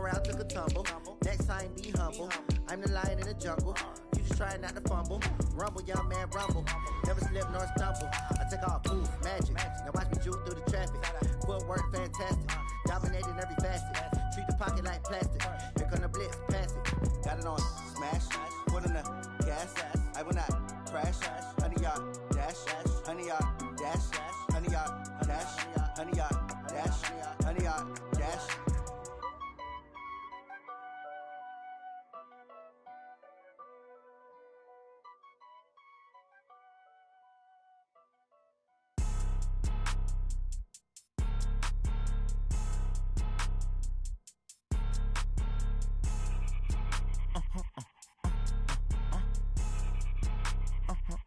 around, took a tumble. Next time, be humble. I'm the lion in the jungle. You just trying not to fumble. Rumble, young man, rumble. Never slip nor stumble. I take off, poof, magic. Now watch me juke through the traffic. Footwork, fantastic. Dominating every facet. Treat the pocket like plastic. Here come the blitz, pass it. Got it on smash. Put in the gas. I will not crash. Honey, y'all dash. Honey, y'all dash. Honey, y'all dash. Honey, y'all dash. Honey, y'all dash.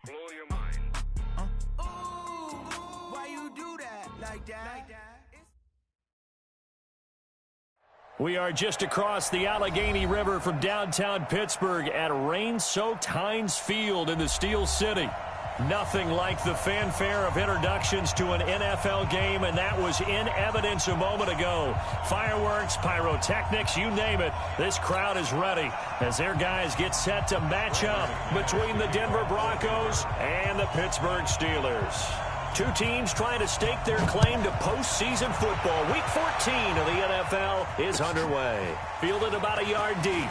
Blow your mind. Why you do that like that? We are just across the Allegheny River from downtown Pittsburgh at rain-soaked Heinz Field in the Steel City. Nothing like the fanfare of introductions to an NFL game, and that was in evidence a moment ago. Fireworks, pyrotechnics, you name it. This crowd is ready as their guys get set to match up between the Denver Broncos and the Pittsburgh Steelers. Two teams trying to stake their claim to postseason football. Week 14 of the NFL is underway. Fielded about a yard deep.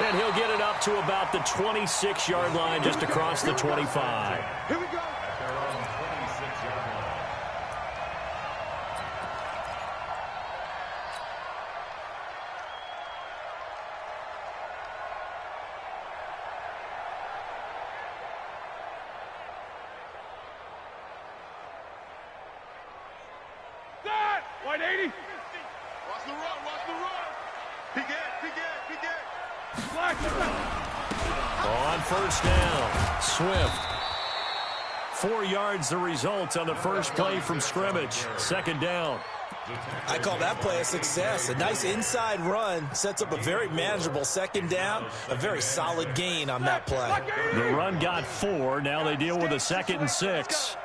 And he'll get it up to about the 26-yard line, just across the 25. Here we go. Wide 80. Watch the run, watch the run. Peek it. On first down, Swift. 4 yards the result on the first play from scrimmage. Second down. I call that play a success. A nice inside run sets up a very manageable second down. A very solid gain on that play. The run got 4. Now they deal with a 2nd and 6.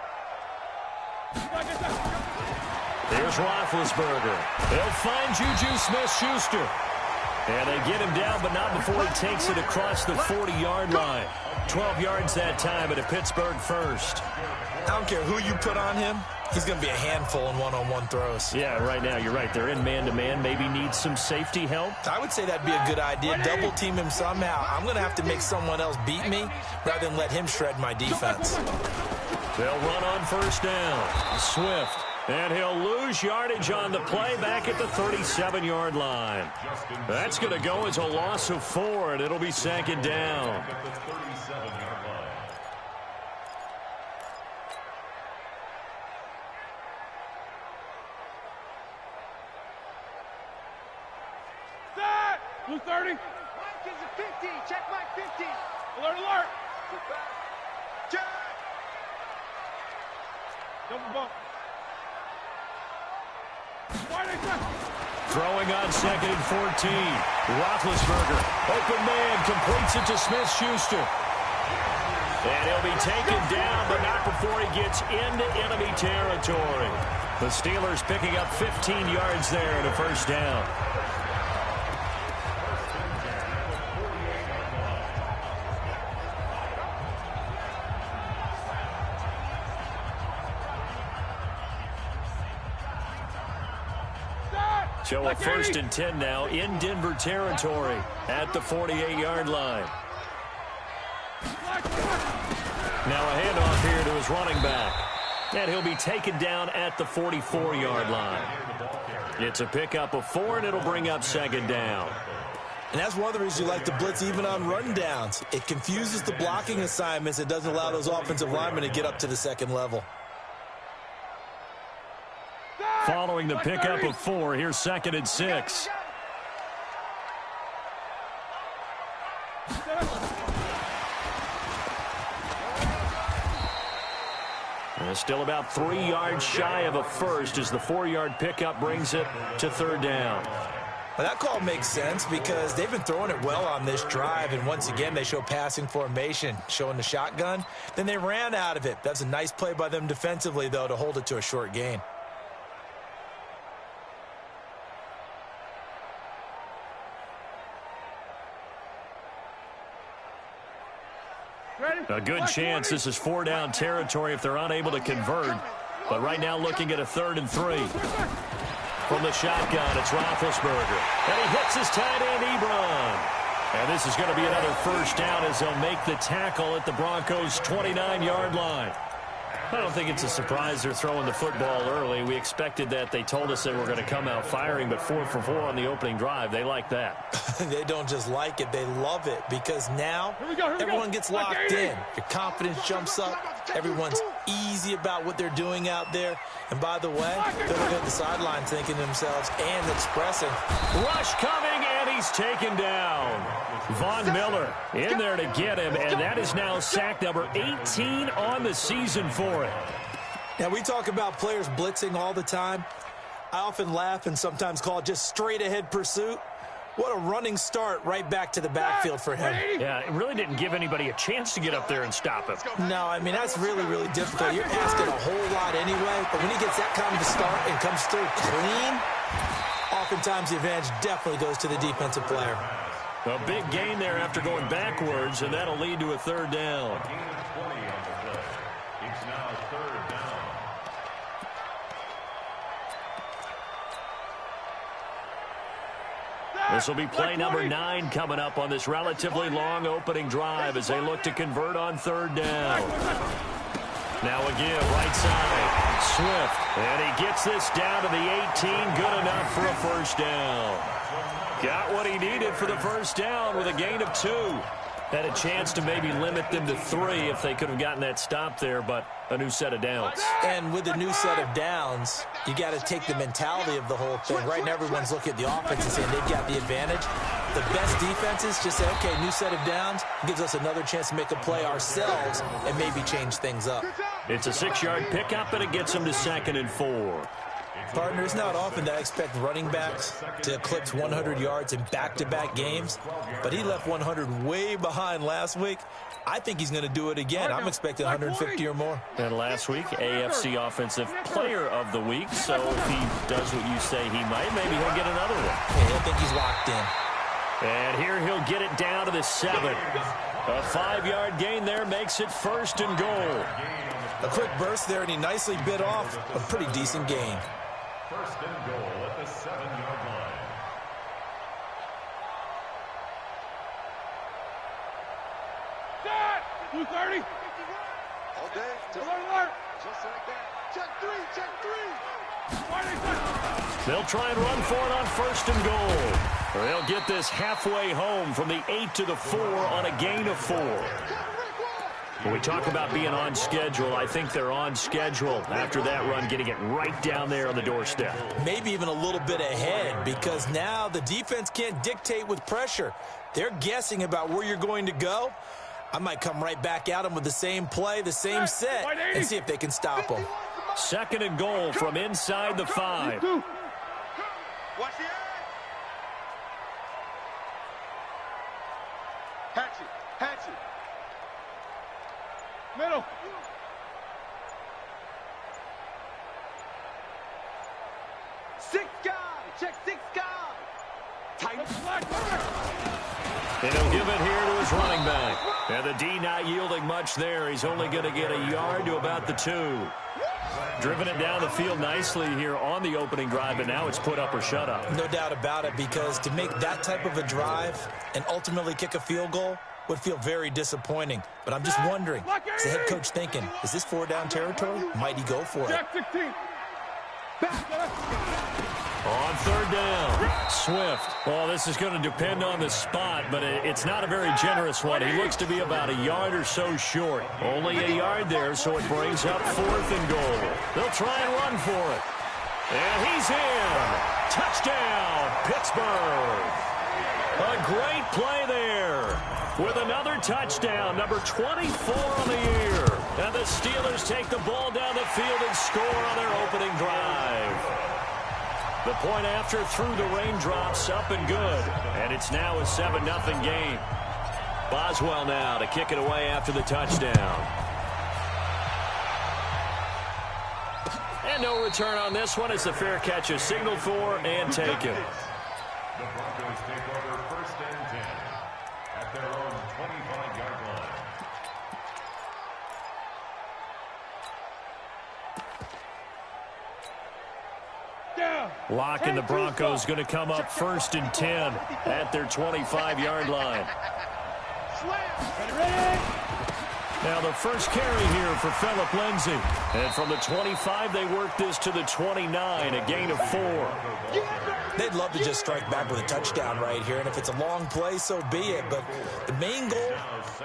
Here's Roethlisberger. They'll find Juju Smith-Schuster. And they get him down, but not before he takes it across the 40-yard line. 12 yards that time, and a Pittsburgh first. I don't care who you put on him. He's going to be a handful in one-on-one throws. Yeah, right now, you're right. They're in man-to-man. Maybe need some safety help. I would say that'd be a good idea. Double-team him somehow. I'm going to have to make someone else beat me rather than let him shred my defense. They'll run on first down. Swift. And he'll lose yardage on the play back at the 37-yard line. That's going to go as a loss of 4, and it'll be second down. Set! Blue 30. Mike is a 50. Check Mike 50. Alert. Check. Double bump. Throwing on 2nd and 14. Roethlisberger, open man, completes it to Smith-Schuster. And he'll be taken down, but not before he gets into enemy territory. The Steelers picking up 15 yards there and a first down. So a 1st and 10 now in Denver territory at the 48-yard line. Now a handoff here to his running back. And he'll be taken down at the 44-yard line. It's a pickup of 4, and it'll bring up second down. And that's one of the reasons you like to blitz even on rundowns. It confuses the blocking assignments. It doesn't allow those offensive linemen to get up to the second level. Following the pickup of 4, here's 2nd and 6. And still about 3 yards shy of a first as the 4-yard pickup brings it to 3rd down. Well, that call makes sense because they've been throwing it well on this drive, and once again they show passing formation, showing the shotgun. Then they ran out of it. That's a nice play by them defensively, though, to hold it to a short gain. A good chance this is 4-down territory if they're unable to convert. But right now looking at a 3rd and 3. From the shotgun, it's Roethlisberger. And he hits his tight end, Ebron. And this is going to be another first down as they'll make the tackle at the Broncos' 29-yard line. I don't think it's a surprise they're throwing the football early. We expected that. They told us they were going to come out firing, but 4 for 4 on the opening drive. They like that. They don't just like it, they love it, because now everyone gets locked in. Your confidence jumps up. Everyone's easy about what they're doing out there. And by the way, they're looking at the sideline thinking to themselves and expressing. Rush coming, and he's taken down. Von Miller in there to get him, and that is now sack number 18 on the season for him. Now, we talk about players blitzing all the time. I often laugh and sometimes call it just straight-ahead pursuit. What a running start right back to the backfield for him. Yeah, it really didn't give anybody a chance to get up there and stop him. No, I mean, that's really, really difficult. You're asking a whole lot anyway, but when he gets that kind of a start and comes through clean, oftentimes the advantage definitely goes to the defensive player. A big gain there after going backwards, and that'll lead to a 3rd down. This will be play number 9 coming up on this relatively long opening drive as they look to convert on 3rd down. Now a give, right side. Swift, and he gets this down to the 18. Good enough for a first down. Got what he needed for the first down with a gain of 2. Had a chance to maybe limit them to 3 if they could have gotten that stop there, but a new set of downs. And with a new set of downs, you got to take the mentality of the whole thing. Right now, everyone's looking at the offense and saying they've got the advantage. The best defenses just say, okay, new set of downs gives us another chance to make a play ourselves and maybe change things up. It's a 6-yard pickup, and it gets them to 2nd and 4. Partner, it's not often that I expect running backs to eclipse 100 yards in back-to-back games, but he left 100 way behind last week. I think he's going to do it again. I'm expecting 150 or more. And last week, AFC Offensive Player of the Week, so if he does what you say he might, maybe he'll get another one. Yeah, I think he's locked in. And here he'll get it down to the 7. A 5-yard gain there makes it 1st and goal. A quick burst there, and he nicely bit off a pretty decent gain. 1st and goal at the 7-yard line. Set! 230. All day. Alert! Just like that. Check 3, check 3. They'll try and run for it on 1st and goal. Or they'll get this halfway home from the 8 to the 4 on a gain of 4. When we talk about being on schedule, I think they're on schedule after that run, getting it right down there on the doorstep. Maybe even a little bit ahead, because now the defense can't dictate with pressure. They're guessing about where you're going to go. I might come right back at them with the same play, the same set, and see if they can stop them. 2nd and goal from inside the 5. Watch the eye. Hatchet. Hatchet. Middle. Six guy. Check 6 guy. Tight. And he'll give it here to his running back. And the D not yielding much there. He's only going to get a yard to about the 2. Driven it down the field nicely here on the opening drive, and now it's put up or shut up. No doubt about it, because to make that type of a drive and ultimately kick a field goal would feel very disappointing. But I'm just wondering, is the head coach thinking, is this 4-down territory? Might he go for it? Check 16. On 3rd down, Swift. Well, this is going to depend on the spot, but it's not a very generous one. He looks to be about a yard or so short. Only a yard there, so it brings up 4th and goal. They'll try and run for it. And he's in. Touchdown, Pittsburgh. A great play there with another touchdown, number 24 on the year. And the Steelers take the ball down the field and score on their opening drive. The point after through the raindrops, up and good. And it's now a 7-0 game. Boswell now to kick it away after the touchdown. And no return on this one as the fair catch is signaled for and taken. The Broncos take over 1st and 10 at their own 25-yard line. Locke and the Broncos going to come up 1st and 10 at their 25-yard line. Now the first carry here for Phillip Lindsay. And from the 25, they work this to the 29, a gain of 4. They'd love to just strike back with a touchdown right here, and if it's a long play, so be it. But the main goal,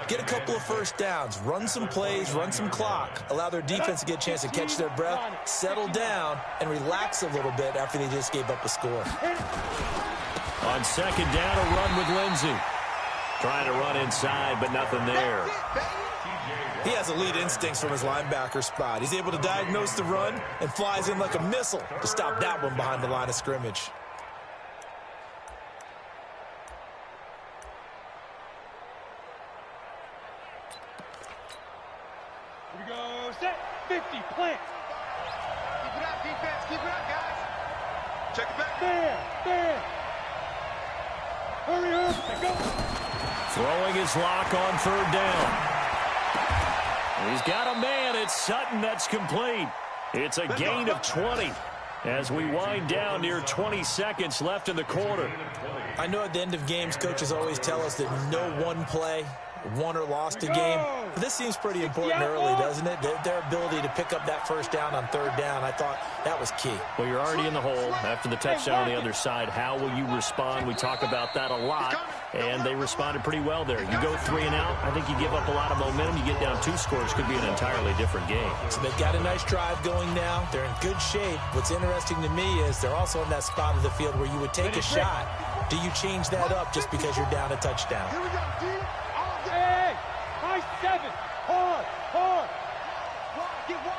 get a couple of first downs, run some plays, run some clock, allow their defense to get a chance to catch their breath, settle down, and relax a little bit after they just gave up a score. On 2nd down, a run with Lindsay. Trying to run inside, but nothing there. He has elite instincts from his linebacker spot. He's able to diagnose the run and flies in like a missile to stop that one behind the line of scrimmage. Here we go, set, 50, plant. Keep it up, defense. Keep it up, guys. Check it back. There. Hurry up, and go. Throwing his Locke on 3rd down. He's got a man. It's Sutton. That's complete. It's a gain of 20 as we wind down near 20 seconds left in the quarter. I know at the end of games, coaches always tell us that no one play won or lost a game. But this seems pretty important early, doesn't it? Their ability to pick up that first down on 3rd down, I thought that was key. Well, you're already in the hole after the touchdown on the other side. How will you respond? We talk about that a lot, and they responded pretty well there. You go 3 and out, I think you give up a lot of momentum. You get down 2 scores, could be an entirely different game. So they've got a nice drive going now. They're in good shape. What's interesting to me is they're also in that spot of the field where you would take a shot. Do you change that up just because you're down a touchdown? Here we go, D. Hey, high 7, hard. Wide, get wide.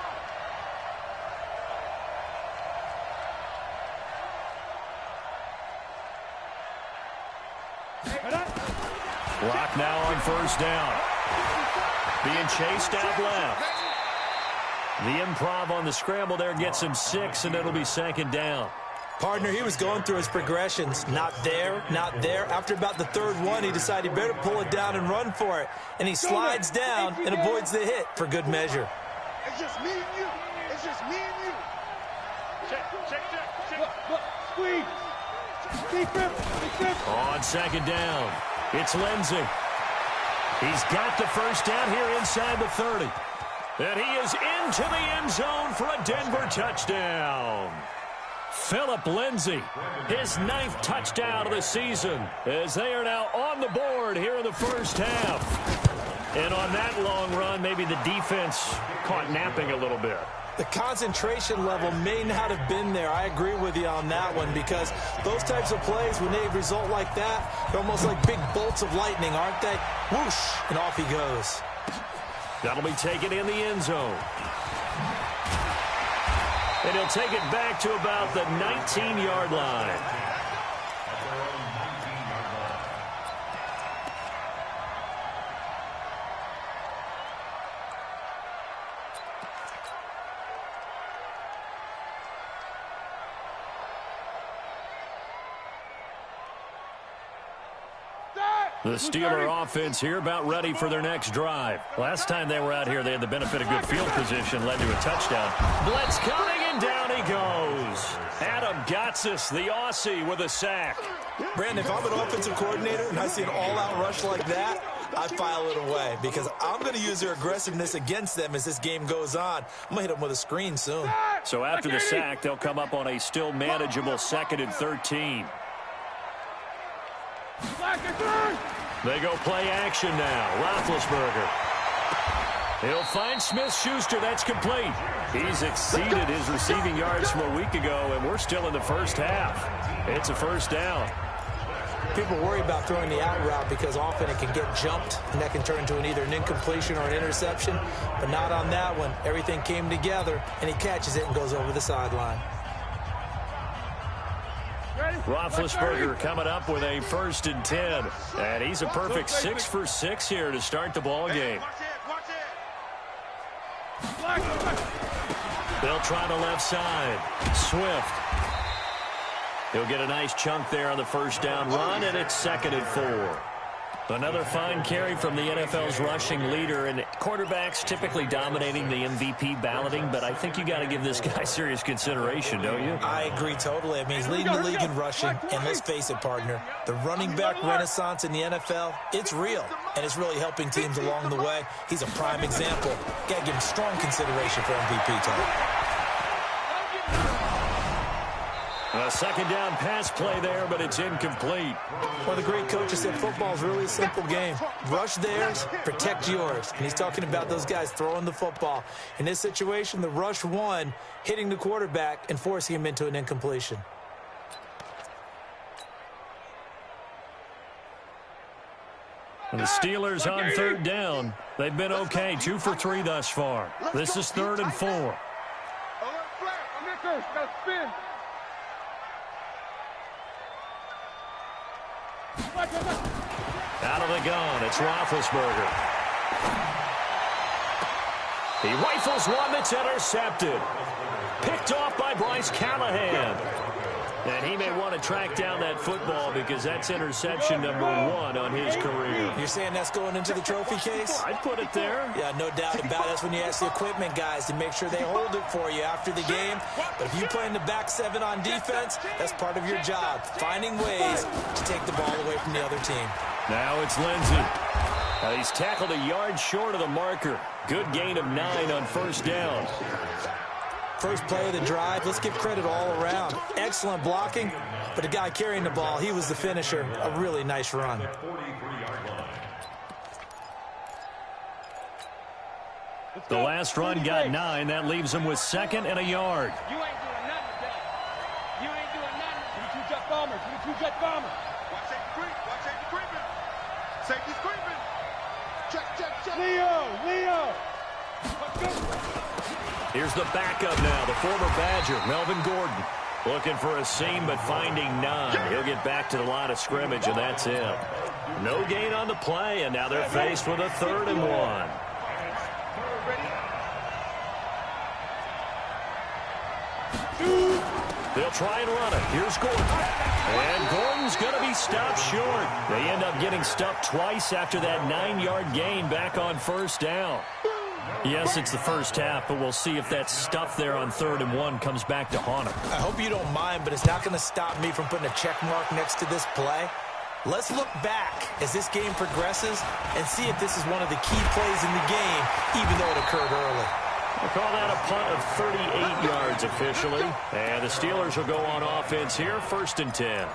Locke now on 1st down. Being chased out left. The improv on the scramble there gets him 6, and it'll be 2nd down. Partner, he was going through his progressions. Not there, not there. After about the 3rd one, he decided he better pull it down and run for it. And he slides down and avoids the hit for good measure. It's just me and you. It's just me and you. Check. Look, squeeze. Deep grip. On 2nd down, it's Lindsay. He's got the first down here inside the 30. And he is into the end zone for a Denver touchdown. Phillip Lindsay, his 9th touchdown of the season, as they are now on the board here in the first half. And on that long run, maybe the defense caught napping a little bit. The concentration level may not have been there. I agree with you on that one, because those types of plays, when they result like that, they're almost like big bolts of lightning, aren't they? Whoosh, and off he goes. That'll be taken in the end zone. And he'll take it back to about the 19-yard line. The Steeler offense here about ready for their next drive. Last time they were out here, they had the benefit of good field position, led to a touchdown. Blitz coming, and down he goes. Adam Gotsis, the Aussie, with a sack. Brandon, if I'm an offensive coordinator and I see an all-out rush like that, I file it away, because I'm going to use their aggressiveness against them as this game goes on. I'm going to hit them with a screen soon. So after the sack, they'll come up on a still manageable 2nd and 13. They go play action now. Roethlisberger. He'll find Smith-Schuster. That's complete. He's exceeded his receiving yards from a week ago, and we're still in the first half. It's a first down. People worry about throwing the out route because often it can get jumped, and that can turn into either an incompletion or an interception. But not on that one. Everything came together, and he catches it and goes over the sideline. Roethlisberger coming up with a 1st and 10. And he's a perfect 6 for 6 here to start the ball game. They'll try the left side. Swift. He'll get a nice chunk there on the first down run, and it's 2nd and 4. Another fine carry from the NFL's rushing leader, and quarterbacks typically dominating the MVP balloting, but I think you got to give this guy serious consideration, don't you? I agree totally. I mean, he's leading the league in rushing, and let's face it, partner, the running back renaissance in the NFL, it's real, and it's really helping teams along the way. He's a prime example. Got to give him strong consideration for MVP time. A second down pass play there, but it's incomplete. Well, the great coach said football is really a simple game. Rush theirs, protect yours. And he's talking about those guys throwing the football. In this situation, the rush won, hitting the quarterback and forcing him into an incompletion. The Steelers on third down. They've been okay, 2 for 3 thus far. This is 3rd and 4. Out of the gun, it's Roethlisberger. He rifles one that's intercepted. Picked off by Bryce Callahan. And he may want to track down that football because that's interception number 1 on his career. You're saying that's going into the trophy case? I'd put it there. Yeah, no doubt about it. That's when you ask the equipment guys to make sure they hold it for you after the game. But if you play in the back 7 on defense, that's part of your job, finding ways to take the ball away from the other team. Now it's Lindsey. He's tackled a yard short of the marker. Good gain of 9 on first down. First play of the drive, let's give credit all around. Excellent blocking, but the guy carrying the ball, he was the finisher. A really nice run. The last run got 9. That leaves him with 2nd and a yard. You ain't doing nothing today. You ain't doing nothing. You 2 jet bombers. You 2 jet bombers. Watch safety creep. Watch safety creeping. Safety's creeping. Check. Leo. Let's go. Here's the backup now, the former Badger, Melvin Gordon. Looking for a seam, but finding none. He'll get back to the line of scrimmage, and that's it. No gain on the play, and now they're faced with a 3rd and 1. They'll try and run it. Here's Gordon. And Gordon's going to be stopped short. They end up getting stopped twice after that 9-yard gain back on first down. Yes, it's the first half, but we'll see if that stuff there on 3rd and 1 comes back to haunt him. I hope you don't mind, but it's not going to stop me from putting a check mark next to this play. Let's look back as this game progresses and see if this is one of the key plays in the game, even though it occurred early. We'll call that a punt of 38 yards officially. And the Steelers will go on offense here, 1st and 10.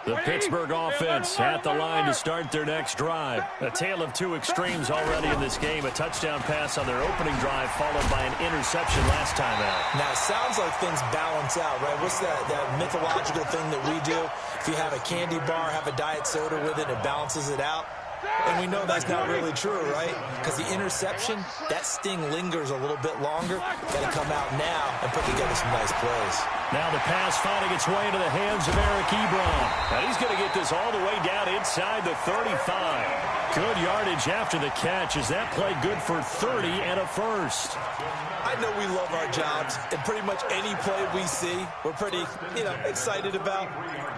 The Pittsburgh offense at the line to start their next drive. A tale of 2 extremes already in this game. A touchdown pass on their opening drive followed by an interception last time out. Now, it sounds like things balance out, right? What's that mythological thing that we do? If you have a candy bar, have a diet soda with it, it balances it out. And we know that's not really true, right? Because the interception, that sting lingers a little bit longer. Got to come out now and put together some nice plays. Now the pass finding its way into the hands of Eric Ebron. And he's going to get this all the way down inside the 35. Good yardage after the catch. Is that play good for 30 and a first? I know we love our jobs, and pretty much any play we see, we're pretty, excited about.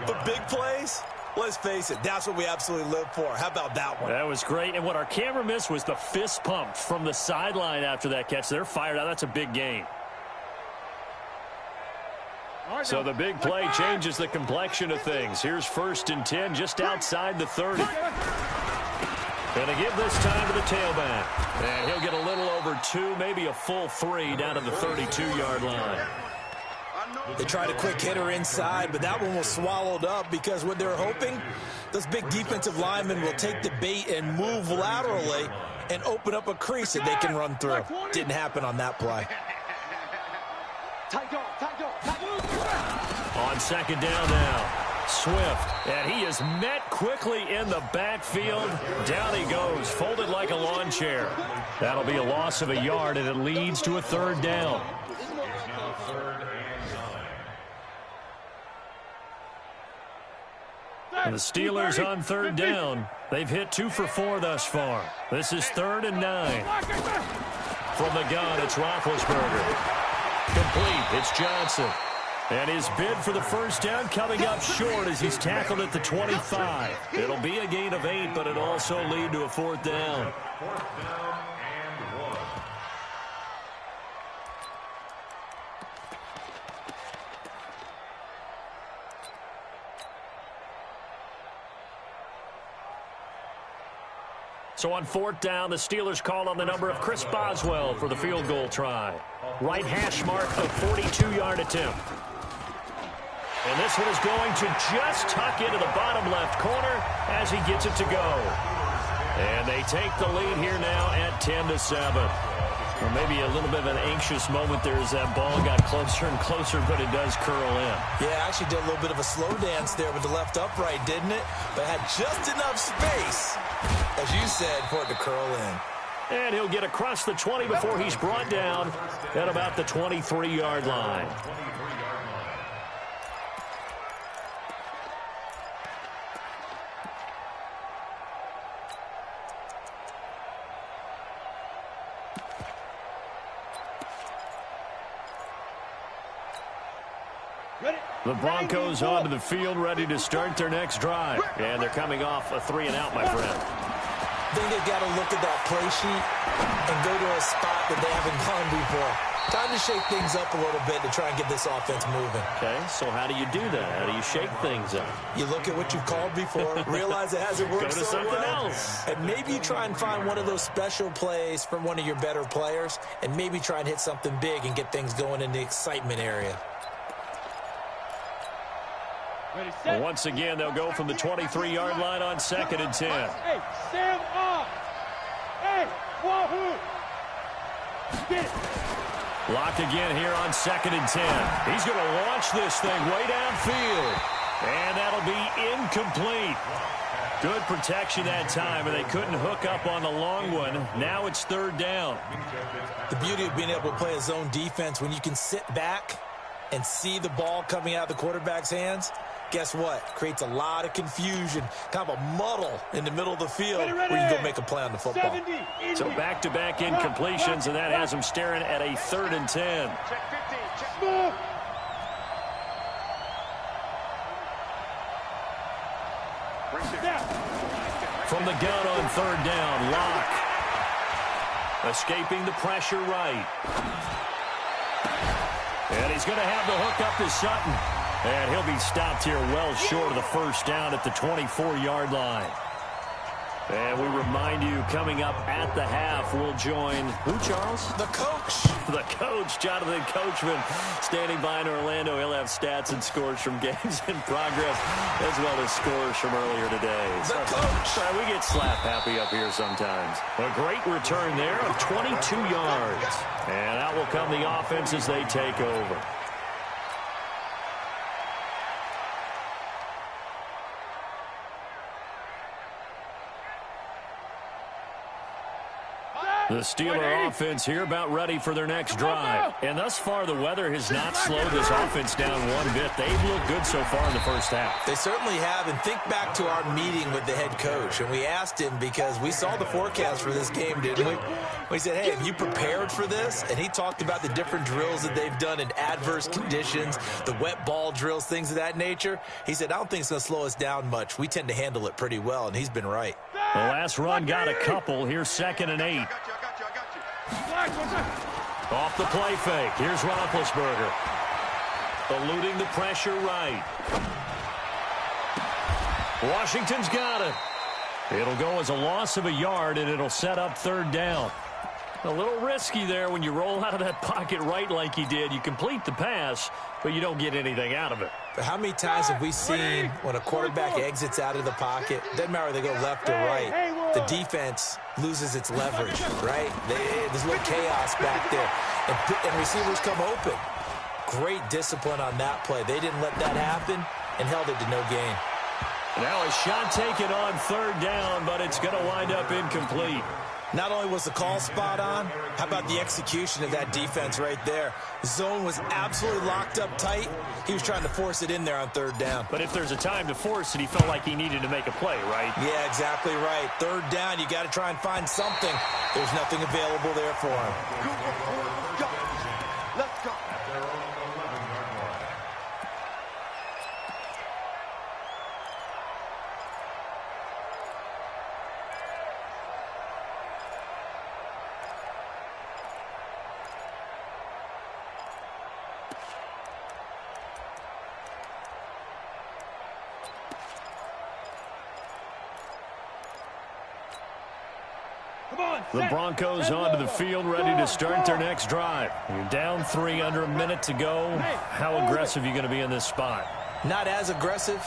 But big plays, let's face it, that's what we absolutely live for. How about that one? That was great. And what our camera missed was the fist pump from the sideline after that catch. They're fired out. That's a big gain. So the big play changes the complexion of things. Here's 1st and 10 just outside the 30. Going to give this time to the tailback. And he'll get a little over 2, maybe a full 3 down to the 32-yard line. They tried a quick hitter inside, but that one was swallowed up because what they're hoping, those big defensive linemen will take the bait and move laterally and open up a crease that they can run through. Didn't happen on that play. On 2nd down now. Swift, and he is met quickly in the backfield. Down he goes, folded like a lawn chair. That'll be a loss of a yard, and it leads to a third down. And the Steelers on third down. They've hit 2 for 4 thus far. This is 3rd and 9. From the gun, it's Roethlisberger. Complete, it's Johnson. And his bid for the first down coming up short as he's tackled at the 25. It'll be a gain of 8, but it'll also lead to a 4th down. So on 4th down, the Steelers call on the number of Chris Boswell for the field goal try. Right hash mark, a 42-yard attempt. And this one is going to just tuck into the bottom left corner as he gets it to go. And they take the lead here now at 10-7. Well, maybe a little bit of an anxious moment there as that ball got closer and closer, but it does curl in. Yeah, actually did a little bit of a slow dance there with the left upright, didn't it? But had just enough space, as you said, for it to curl in. And he'll get across the 20 before he's brought down at about the 23-yard line. The Broncos onto the field, ready to start their next drive. And they're coming off a 3-and-out, my friend. I think they've got to look at that play sheet and go to a spot that they haven't gone before. Time to shake things up a little bit to try and get this offense moving. Okay, so how do you do that? How do you shake things up? You look at what you've called before, realize it hasn't worked go to so something well, else. and maybe you try and find one of those special plays from one of your better players, and maybe try and hit something big and get things going in the excitement area. Well, once again, they'll go from the 23-yard line on 2nd and 10. Hey, stand up. Hey, wahoo. Get it. Lock again here on 2nd and 10. He's going to launch this thing way downfield. And that'll be incomplete. Good protection that time, and they couldn't hook up on the long one. Now it's 3rd down. The beauty of being able to play a zone defense when you can sit back and see the ball coming out of the quarterback's hands, guess what? Creates a lot of confusion, kind of a muddle in the middle of the field where you can go make a play on the football. So back-to-back incompletions, and that has them staring at a 3rd and 10. Check 15. Check move. From the gun on 3rd down, Locke. Escaping the pressure right. And he's going to have the hook up to Sutton. And he'll be stopped here well short of the first down at the 24-yard line. And we remind you, coming up at the half, we'll join, who, Charles? The coach. The coach, Jonathan Coachman, standing by in Orlando. He'll have stats and scores from games in progress, as well as scores from earlier today. The coach. We get slap happy up here sometimes. A great return there of 22 yards. And out will come the offense as they take over. The Steeler offense here about ready for their next drive. And thus far, the weather has not slowed this offense down one bit. They've looked good so far in the first half. They certainly have. And think back to our meeting with the head coach. And we asked him, because we saw the forecast for this game, didn't we? We said, hey, have you prepared for this? And he talked about the different drills that they've done in adverse conditions, the wet ball drills, things of that nature. He said, I don't think it's going to slow us down much. We tend to handle it pretty well, and he's been right. The last run got a couple. Here's 2nd and 8. Off the play fake. Here's Roethlisberger. Eluding the pressure right. Washington's got it. It'll go as a loss of a yard, and it'll set up 3rd down. A little risky there when you roll out of that pocket right like he did. You complete the pass, but you don't get anything out of it. But how many times have we seen when a quarterback exits out of the pocket, doesn't matter whether they go left or right, the defense loses its leverage, right? There's a little chaos back there, and receivers come open. Great discipline on that play. They didn't let that happen, and held it to no gain. Now a shot taken on third down, but it's going to wind up incomplete. Not only was the call spot on, how about the execution of that defense right there? The zone was absolutely locked up tight. He was trying to force it in there on third down. But if there's a time to force it, he felt like he needed to make a play, right? Yeah, exactly right. Third down, you got to try and find something. There's nothing available there for him. Let's go. The Broncos onto the field, ready to start their next drive. You're down 3, under a minute to go. How aggressive are you going to be in this spot? Not as aggressive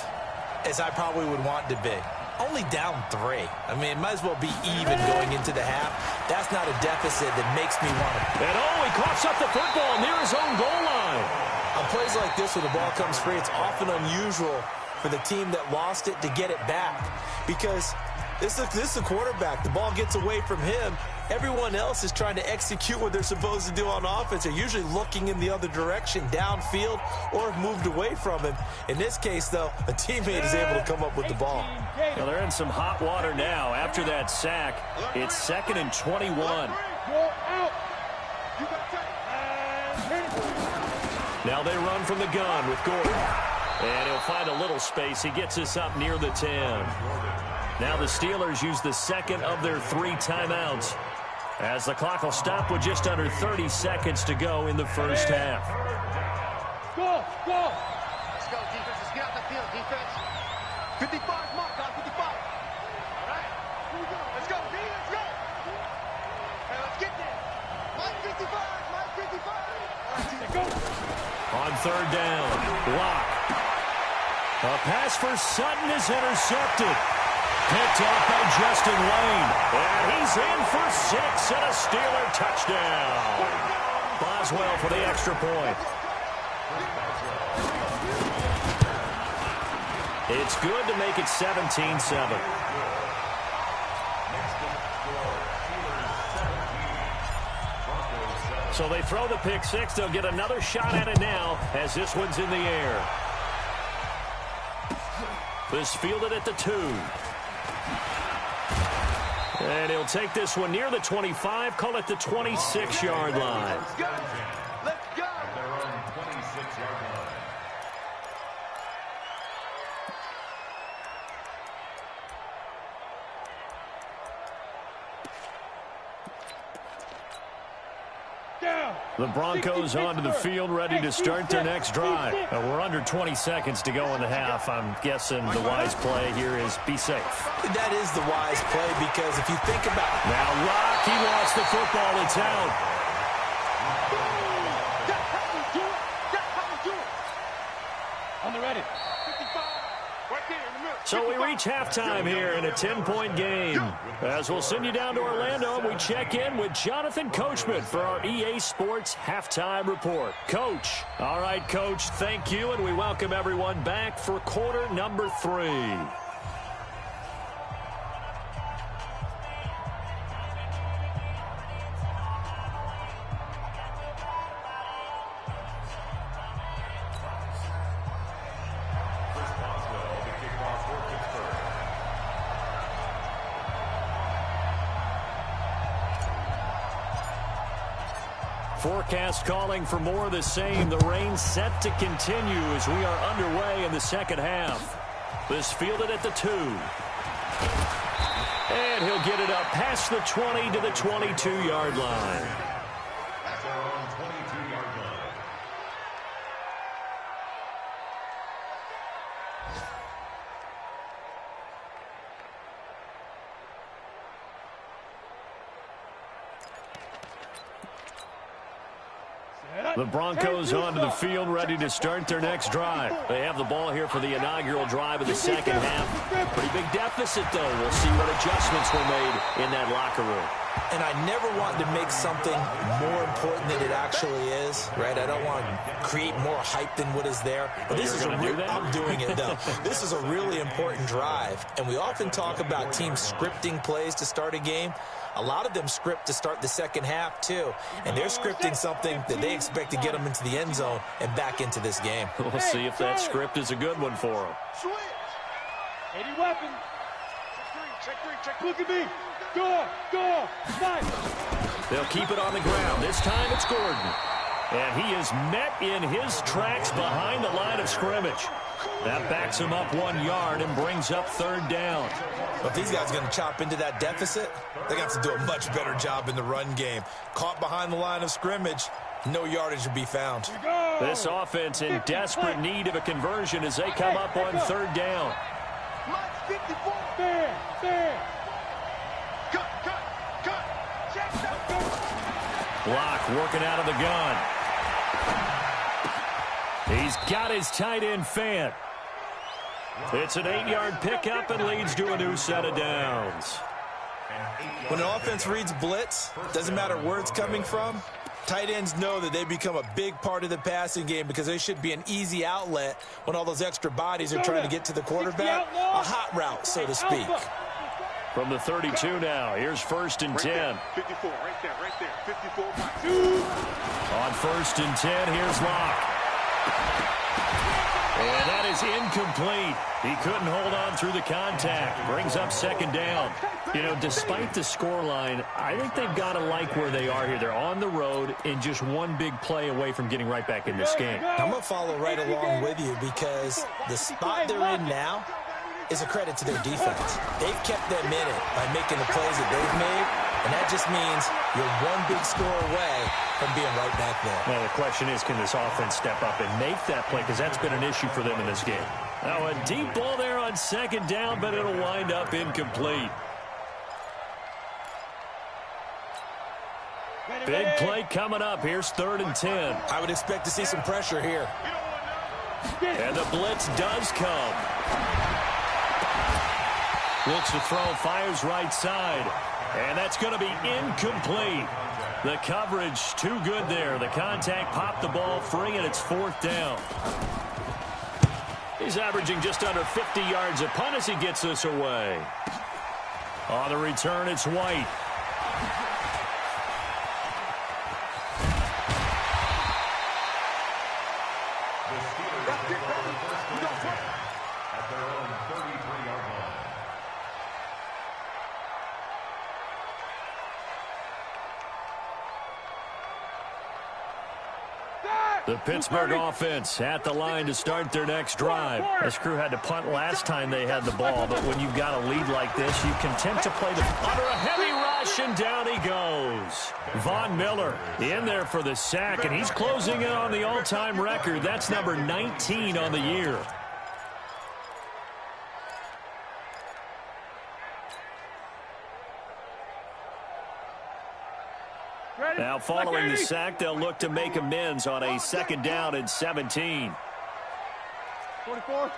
as I probably would want to be. Only down 3. I mean, it might as well be even going into the half. That's not a deficit that makes me want to. And he coughs up the football near his own goal line. On plays like this where the ball comes free, it's often unusual for the team that lost it to get it back, because this is a quarterback. The ball gets away from him. Everyone else is trying to execute what they're supposed to do on offense. They're usually looking in the other direction, downfield, or have moved away from him. In this case, though, a teammate is able to come up with the ball. Well, they're in some hot water now. After that sack, it's 2nd and 21. Now they run from the gun with Gordon. And he'll find a little space. He gets us up near the 10. Now the Steelers use the second of their 3 timeouts, as the clock will stop with just under 30 seconds to go in the first half. Go! Let's go, defense. Let's get out the field, defense. 55, mark on 55. All right, here we go. Let's go, D. Let's go. Hey, let's get there. Mike 55. Let's go. On third down, block. A pass for Sutton is intercepted. Picked off by Justin Lane. And he's in for 6 and a Steeler touchdown. Boswell for the extra point. It's good to make it 17-7. So they throw the pick 6. They'll get another shot at it now as this one's in the air. This fielded at the 2. And he'll take this one near the 25, call it the 26-yard line. Let's go. The Broncos onto the field, ready to start their next drive. We're under 20 seconds to go in the half. I'm guessing the wise play here is be safe. That is the wise play, because if you think about it. Now Rock, he lost the football. It's out. On the ready. 55. Right there in the middle. So we reach halftime here in a 10-point game. As we'll send you down to Orlando, and we check in with Jonathan Coachman for our EA Sports Halftime Report. Coach. All right, Coach, thank you, and we welcome everyone back for quarter number 3. Forecast calling for more of the same. The rain set to continue as we are underway in the second half. This fielded at the 2. And he'll get it up past the 20 to the 22-yard line. That's our own 22-yard line. The Broncos onto the field, ready to start their next drive. They have the ball here for the inaugural drive of the second half. Pretty big deficit, though. We'll see what adjustments were made in that locker room. And I never want to make something more important than it actually is, right? I don't want to create more hype than what is there. But this is I'm doing it, though. This is a really important drive. And we often talk about teams scripting plays to start a game. A lot of them script to start the second half, too. And they're scripting something that they expect to get them into the end zone and back into this game. We'll see if that script is a good one for them. 80 weapons. Check three. Look at me. Go. Nice. They'll keep it on the ground. This time it's Gordon. And he is met in his tracks behind the line of scrimmage. That backs him up 1 yard and brings up third down. If these guys are going to chop into that deficit, they're going to have to do a much better job in the run game. Caught behind the line of scrimmage, no yardage will be found. This offense in desperate need of a conversion as they come up on third down. Fair. Block working out of the gun. He's got his tight end Fant. It's an 8-yard pickup and leads to a new set of downs. When an offense reads blitz, doesn't matter where it's coming from, tight ends know that they become a big part of the passing game because they should be an easy outlet when all those extra bodies are trying to get to the quarterback. A hot route, so to speak. From the 32 now, here's 1st and 10. 54, right there. 54. On 1st and 10, here's Locke. And that is incomplete. He couldn't hold on through the contact. Brings up second down. You know, despite the scoreline, I think they've got to like where they are here. They're on the road and just one big play away from getting right back in this game. I'm going to follow right along with you because the spot they're in now is a credit to their defense. They've kept them in it by making the plays that they've made, and that just means you're one big score away from being right back there. Now, the question is, can this offense step up and make that play? Because that's been an issue for them in this game. Now, a deep ball there on second down, but it'll wind up incomplete. Big play coming up. Here's 3rd and 10. I would expect to see some pressure here. And the blitz does come. Looks to throw, fires right side. And that's going to be incomplete. The coverage too good there. The contact popped the ball free, and it's 4th down. He's averaging just under 50 yards a punt as he gets this away. On the return, it's White. At their own 33-yard line. The Pittsburgh offense at the line to start their next drive. This crew had to punt last time they had the ball, but when you've got a lead like this, you can tend to play under a heavy rush, and down he goes. Von Miller in there for the sack, and he's closing in on the all-time record. That's number 19 on the year. Now, following the sack, they'll look to make amends on a 2nd down and 17. 44.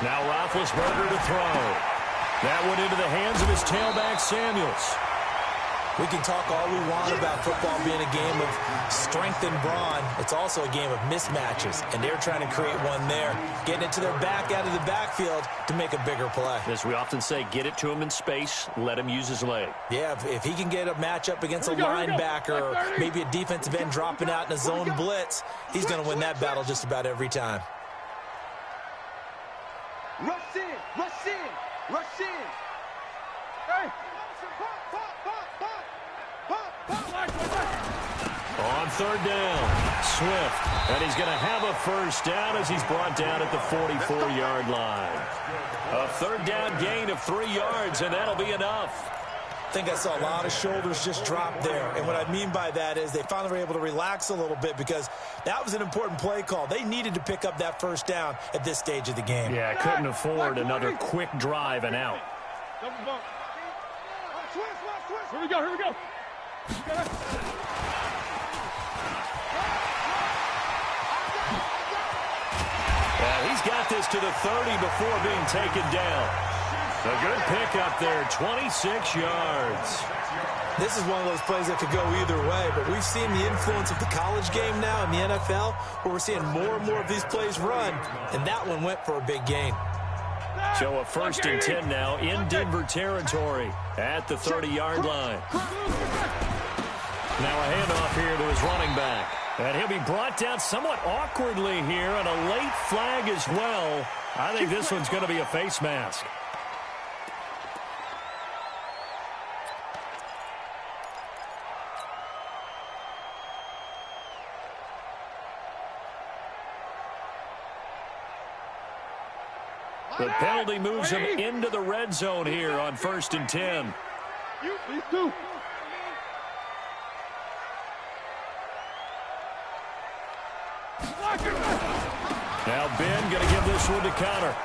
Now Roethlisberger to throw. That went into the hands of his tailback, Samuels. We can talk all we want about football being a game of strength and brawn. It's also a game of mismatches, and they're trying to create one there, getting it to their back out of the backfield to make a bigger play. As we often say, get it to him in space, let him use his leg. Yeah, if he can get a matchup against a linebacker or maybe a defensive end dropping out in a zone blitz, he's going to win that battle just about every time. Rush in. Hey. On 3rd down, Swift, and he's going to have a 1st down as he's brought down at the 44-yard line. A 3rd down gain of 3 yards, and that'll be enough. I think I saw a lot of shoulders just drop there, and what I mean by that is they finally were able to relax a little bit because that was an important play call. They needed to pick up that 1st down at this stage of the game. Yeah, couldn't afford another quick drive and out. Double bump. Here we go. He's got this to the 30 before being taken down. A good pickup there, 26 yards. This is one of those plays that could go either way, but we've seen the influence of the college game now in the NFL, where we're seeing more and more of these plays run, and that one went for a big gain. So a 1st and 10 now in Denver territory at the 30-yard line. Now a handoff here to his running back. And he'll be brought down somewhat awkwardly here, and a late flag as well. I think this one's going to be a face mask. The penalty moves him into the red zone here on 1st and 10. Now Ben going to give this one to Connor.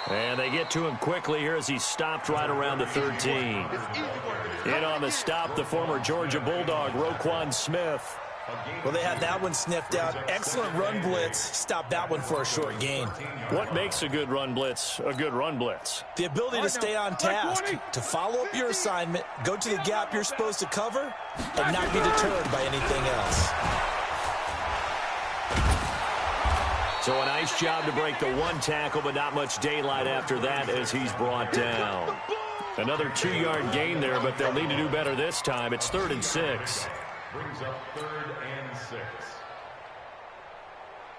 And they get to him quickly here as he stopped right around the 13. In on the stop, the former Georgia Bulldog, Roquan Smith. Well, they had that one sniffed out. Excellent run blitz. Stopped that one for a short gain. What makes a good run blitz a good run blitz? The ability to stay on task, to follow up your assignment, go to the gap you're supposed to cover, and not be deterred by anything else. So a nice job to break the one tackle, but not much daylight after that as he's brought down. Another 2-yard gain there, but they'll need to do better this time. It's 3rd and 6. Brings up 3rd and 6.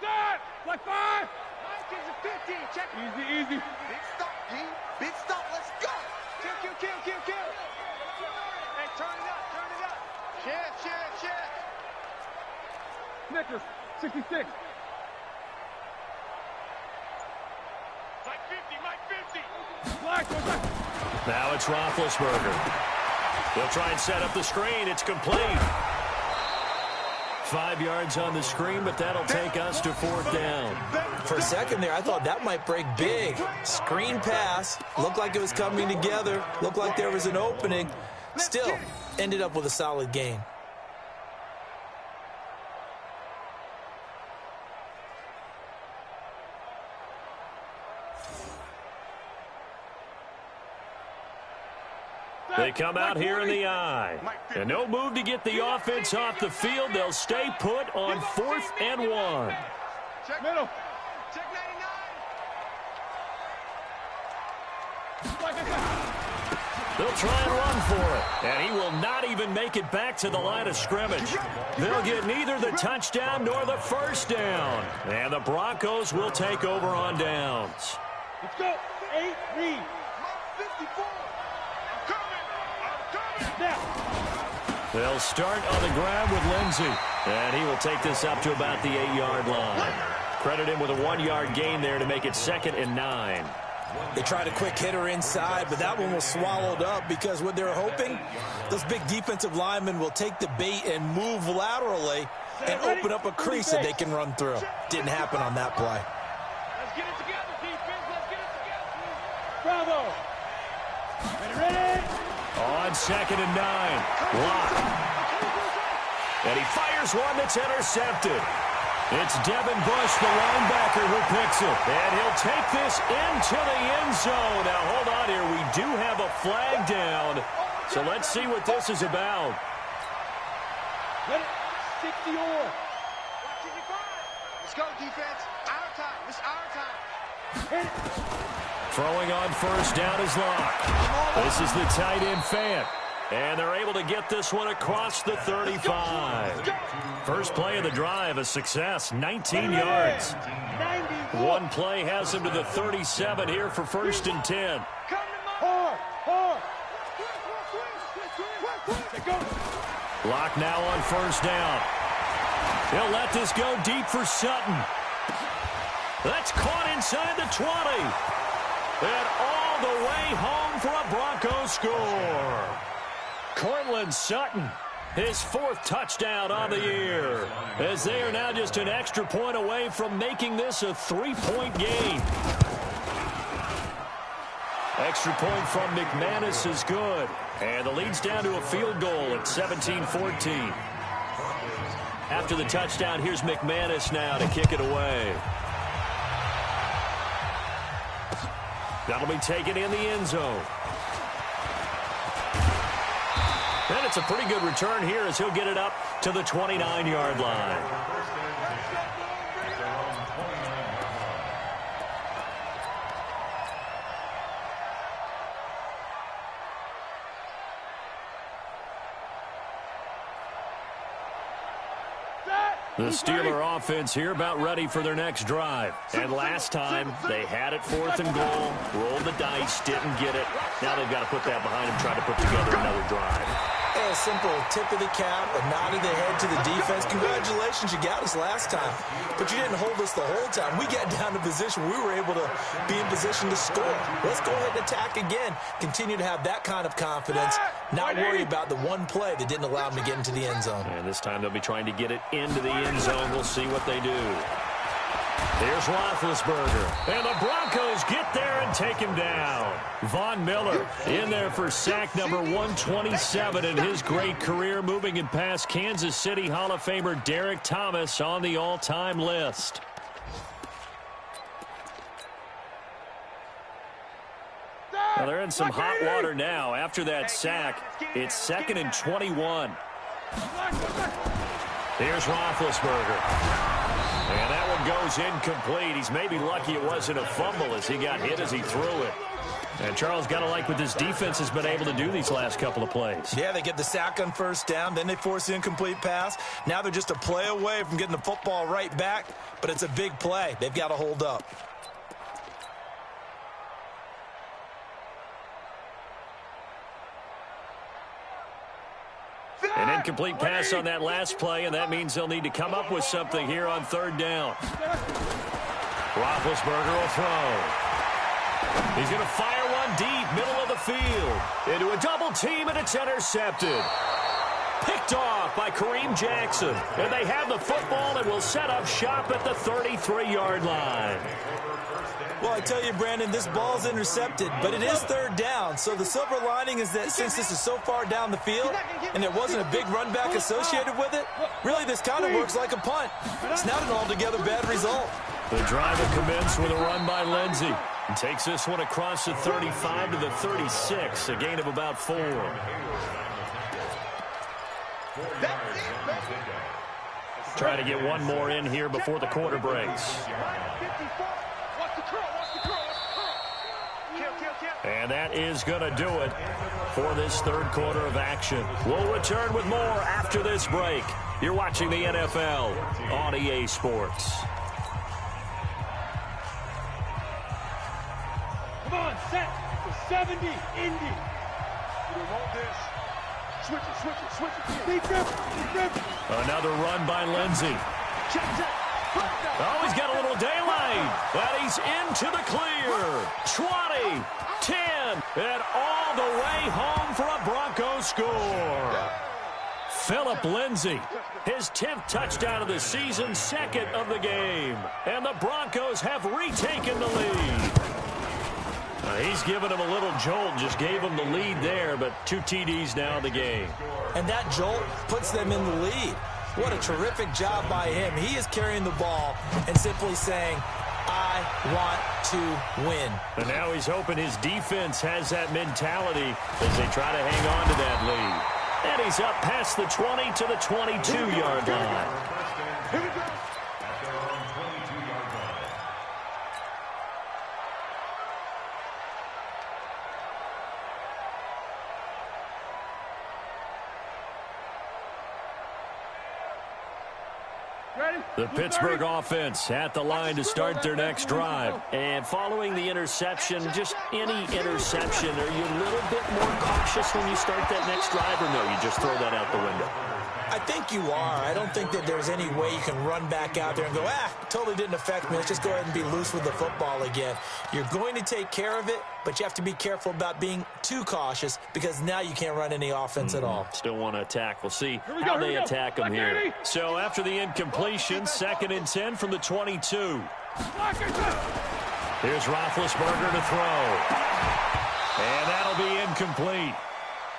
Start! Like 5! Gives a 15. Check. Easy. Big stop, G. Big stop. Let's go. Kill. Hey, turn it up. Shift. Snickers, 66. Mike 50. Now it's Roethlisberger. They'll try and set up the screen. It's complete. 5 yards on the screen, but that'll take us to 4th down. For a second there, I thought that might break big. Screen pass. Looked like it was coming together. Looked like there was an opening. Still, ended up with a solid gain. They come out here in the eye. And no move to get the offense off the field. They'll stay put on 4th and 1. Check Middle. Check 99. They'll try and run for it. And he will not even make it back to the line of scrimmage. They'll get neither the touchdown nor the first down. And the Broncos will take over on downs. Let's go. 8, read. Mike 54. I'm coming. Now. They'll start on the ground with Lindsey. And he will take this up to about the 8-yard line. Credit him with a 1-yard gain there to make it 2nd and 9. They tried a quick hitter inside, but that one was swallowed up because what they're hoping, those big defensive linemen will take the bait and move laterally and open up a crease that they can run through. Didn't happen on that play. Let's get it together, defense. Let's get it together. Bravo. Ready? On 2nd and 9. Lock. And he fires one that's intercepted. It's Devin Bush, the linebacker, who picks it. And he'll take this into the end zone. Now, hold on here. We do have a flag down. So let's see what this is about. Let it. 60 or. Let's go, defense. Our time. It's our time. Throwing on first down is Locke. This is the tight end Fant. And they're able to get this one across the 35. First play of the drive, a success, 19 yards. One play has him to the 37 here for 1st and 10. Hard. Locke now on first down. He'll let this go deep for Sutton. That's caught inside the 20. And all the way home for a Broncos score. Cortland Sutton, his 4th touchdown on the year, as they are now just an extra point away from making this a 3-point game. Extra point from McManus is good, and the lead's down to a field goal at 17-14. After the touchdown, here's McManus now to kick it away. That'll be taken in the end zone. And it's a pretty good return here as he'll get it up to the 29-yard line. The Steeler offense here about ready for their next drive. And last time, they had it 4th and goal, rolled the dice, didn't get it. Now they've got to put that behind them, try to put together another drive. A simple tip of the cap, a nod of the head to the defense. Congratulations, you got us last time. But you didn't hold us the whole time. We got down to position. We were able to be in position to score. Let's go ahead and attack again. Continue to have that kind of confidence. Not worry about the one play that didn't allow them to get into the end zone. And this time they'll be trying to get it into the end zone. We'll see what they do. Here's Roethlisberger. And the Broncos get there and take him down. Von Miller in there for sack number 127 in his great career, moving it past Kansas City Hall of Famer Derek Thomas on the all-time list. Well, they're in some hot water now. After that sack, it's 2nd and 21. Here's Roethlisberger. And that one goes incomplete. He's maybe lucky it wasn't a fumble as he got hit as he threw it. And Charles, got to like what this defense has been able to do these last couple of plays. Yeah, they get the sack on 1st down, then they force the incomplete pass. Now they're just a play away from getting the football right back, but it's a big play. They've got to hold up. An incomplete pass on that last play, and that means they'll need to come up with something here on 3rd down. Roethlisberger will throw. He's going to fire one deep, middle of the field. Into a double team, and it's intercepted. Picked off by Kareem Jackson. And they have the football and will set up shop at the 33-yard line. Well, I tell you, Brandon, this ball's intercepted, but it is 3rd down. So the silver lining is that since this is so far down the field and there wasn't a big run back associated with it, really this kind of works like a punt. It's not an altogether bad result. The drive will commence with a run by Lindsey. He takes this one across the 35 to the 36, a gain of about 4. Try to get one more in here before the quarter breaks. And that is going to do it for this 3rd quarter of action. We'll return with more after this break. You're watching the NFL on EA Sports. Come on, set for 70, Indy. We want this. Switch it. Another run by Lindsey. Oh, he's got a little daylight. And he's into the clear. 20, 10, and all the way home for a Broncos score. Phillip Lindsay, his 10th touchdown of the season, 2nd of the game. And the Broncos have retaken the lead. He's given him a little jolt, just gave him the lead there, but 2 TDs now in the game. And that jolt puts them in the lead. What a terrific job by him. He is carrying the ball and simply saying, I want to win. And now he's hoping his defense has that mentality as they try to hang on to that lead. And he's up past the 20 to the 22-yard line. Here we go. The Pittsburgh offense at the line to start their next drive. And following the interception, just any interception, are you a little bit more cautious when you start that next drive, or no, you just throw that out the window? I think you are. I don't think that there's any way you can run back out there and go, totally didn't affect me. Let's just go ahead and be loose with the football again. You're going to take care of it, but you have to be careful about being too cautious because now you can't run any offense at all. Still want to attack. We'll see how they attack them here. So after the incompletion, 2nd and 10 from the 22. Here's Roethlisberger to throw. And that'll be incomplete.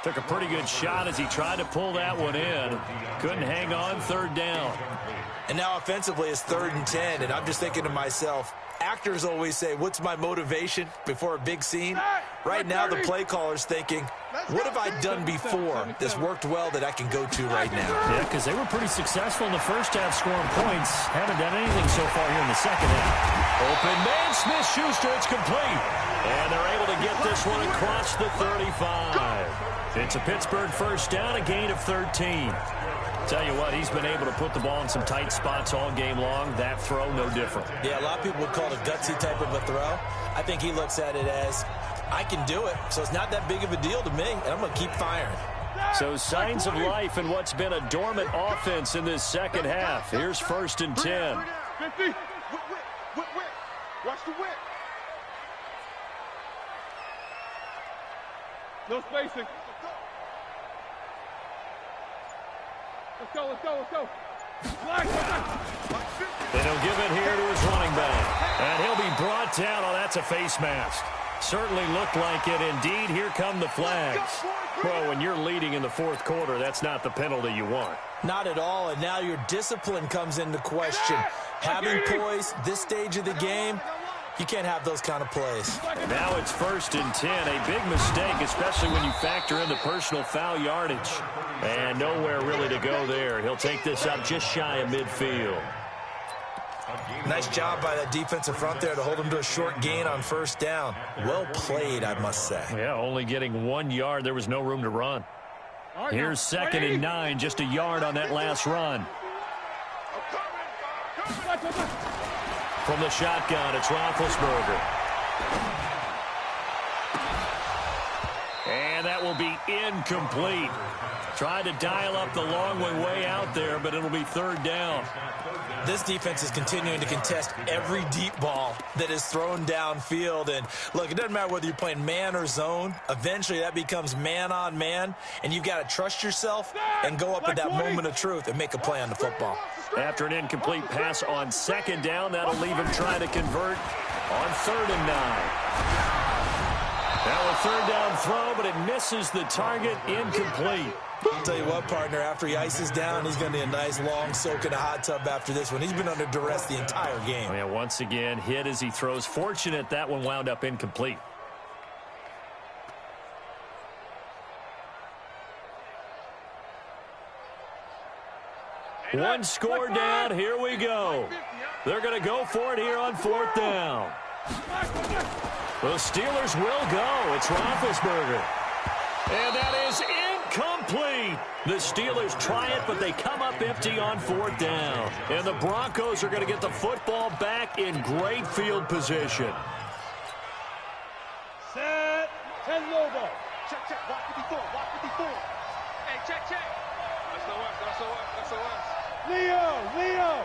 Took a pretty good shot as he tried to pull that one in. Couldn't hang on, third down. And now offensively it's 3rd and 10, and I'm just thinking to myself, actors always say, what's my motivation before a big scene? Right now the play caller's thinking, what have I done before that's worked well that I can go to right now? Yeah, because they were pretty successful in the first half scoring points. Haven't done anything so far here in the second half. Open man, Smith-Schuster, it's complete. And they're able to get this one across the 35. It's a Pittsburgh first down, a gain of 13. Tell you what, he's been able to put the ball in some tight spots all game long. That throw, no different. Yeah, a lot of people would call it a gutsy type of a throw. I think he looks at it as, I can do it, so it's not that big of a deal to me, and I'm going to keep firing. So signs of life in what's been a dormant offense in this second half. Here's 1st and 10. 50. Watch the whip. No spacing. Let's go. And he'll give it here to his running back. And he'll be brought down. Oh, that's a face mask. Certainly looked like it. Indeed, here come the flags. Well, when you're leading in the 4th quarter, that's not the penalty you want. Not at all, and now your discipline comes into question. Having poise this stage of the game, you can't have those kind of plays. Now it's 1st and 10. A big mistake, especially when you factor in the personal foul yardage. And nowhere really to go there. He'll take this up just shy of midfield. Nice job by that defensive front there to hold him to a short gain on 1st down. Well played, I must say. Yeah, only getting 1 yard. There was no room to run. Here's 2nd and 9, just a yard on that last run. From the shotgun, it's Roethlisberger. And that will be incomplete. Tried to dial up the long way out there, but it'll be 3rd down. This defense is continuing to contest every deep ball that is thrown downfield. And, look, it doesn't matter whether you're playing man or zone. Eventually that becomes man on man, and you've got to trust yourself and go up at that moment of truth and make a play on the football. After an incomplete pass on 2nd down, that'll leave him trying to convert on 3rd and 9. Now a 3rd down throw, but it misses the target, incomplete. I'll tell you what, partner, after he ices down, he's going to need a nice long soak in a hot tub after this one. He's been under duress the entire game. Yeah, once again, hit as he throws. Fortunate that one wound up incomplete. One score down. Here we go. They're going to go for it here on 4th down. The Steelers will go. It's Roethlisberger. And that is incomplete. The Steelers try it, but they come up empty on 4th down. And the Broncos are going to get the football back in great field position. Set. 10 Lobo. Check. Watch 54. Hey, check. That's us. Leo.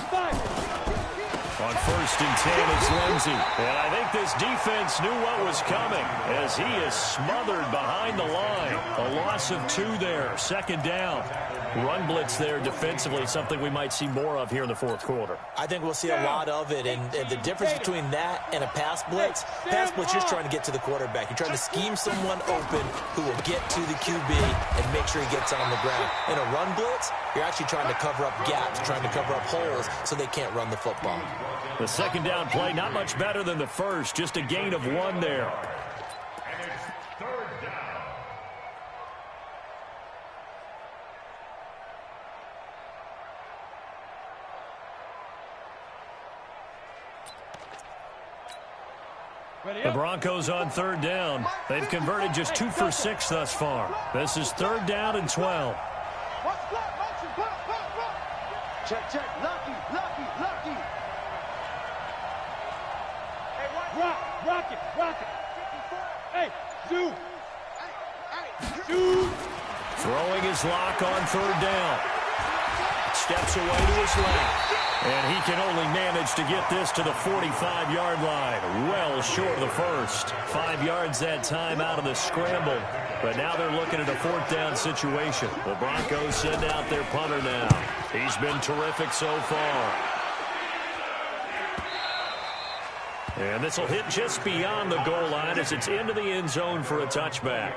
Fight. On 1st and 10, it's Lindsey. And I think this defense knew what was coming as he is smothered behind the line. A loss of 2 there. 2nd down. Run blitz there defensively, something we might see more of here in the 4th quarter. I think we'll see a lot of it, and the difference between that and a pass blitz, you're just trying to get to the quarterback. You're trying to scheme someone open who will get to the QB and make sure he gets on the ground. In a run blitz, you're actually trying to cover up gaps, trying to cover up holes so they can't run the football. The 2nd down play, not much better than the first, just a gain of 1 there. And it's 3rd down. The Broncos on 3rd down. They've converted just 2 for 6 thus far. This is 3rd down and 12. Check. Lucky. Rock it. Hey, do. Throwing his lock on 3rd down. Steps away to his left. And he can only manage to get this to the 45-yard line. Well short of the first. 5 yards that time out of the scramble. But now they're looking at a 4th down situation. The Broncos send out their punter now. He's been terrific so far. And this will hit just beyond the goal line as it's into the end zone for a touchback.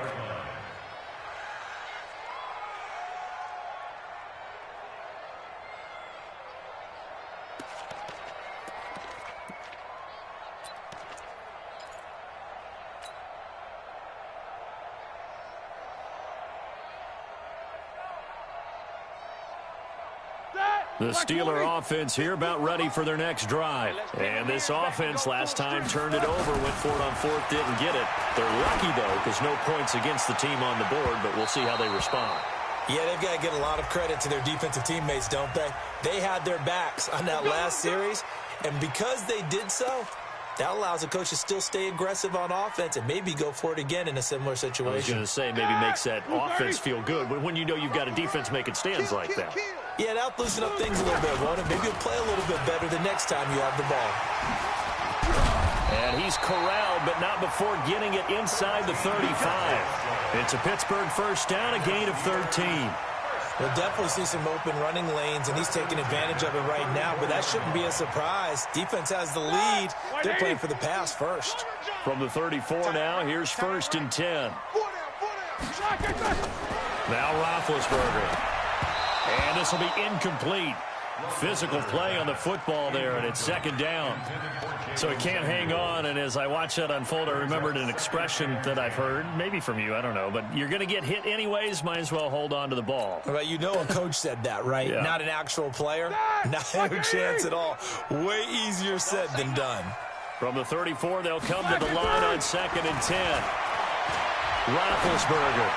The Steeler offense here about ready for their next drive. And this offense last time turned it over, went for it on fourth, didn't get it. They're lucky, though, because no points against the team on the board, but we'll see how they respond. Yeah, they've got to get a lot of credit to their defensive teammates, don't they? They had their backs on that last series, and because they did so, that allows the coach to still stay aggressive on offense and maybe go for it again in a similar situation. I was going to say, maybe makes that offense feel good, but when you know you've got a defense making stands like that. Yeah, that'll loosen up things a little bit, won't it? Maybe you'll play a little bit better the next time you have the ball. And he's corralled, but not before getting it inside the 35. It's a Pittsburgh first down, a gain of 13. We'll definitely see some open running lanes, and he's taking advantage of it right now, but that shouldn't be a surprise. Defense has the lead. They're playing for the pass first. From the 34 now, here's first and 10. Now Roethlisberger. And this will be incomplete. Physical play on the football there, and it's second down. So he can't hang on, and as I watch that unfold, I remembered an expression that I've heard, maybe from you, I don't know, but you're going to get hit anyways, might as well hold on to the ball. Well, you know a coach said that, right? Yeah. Not an actual player. Not a chance at all. Way easier said than done. From the 34, they'll come to the line on second and 10. Roethlisberger.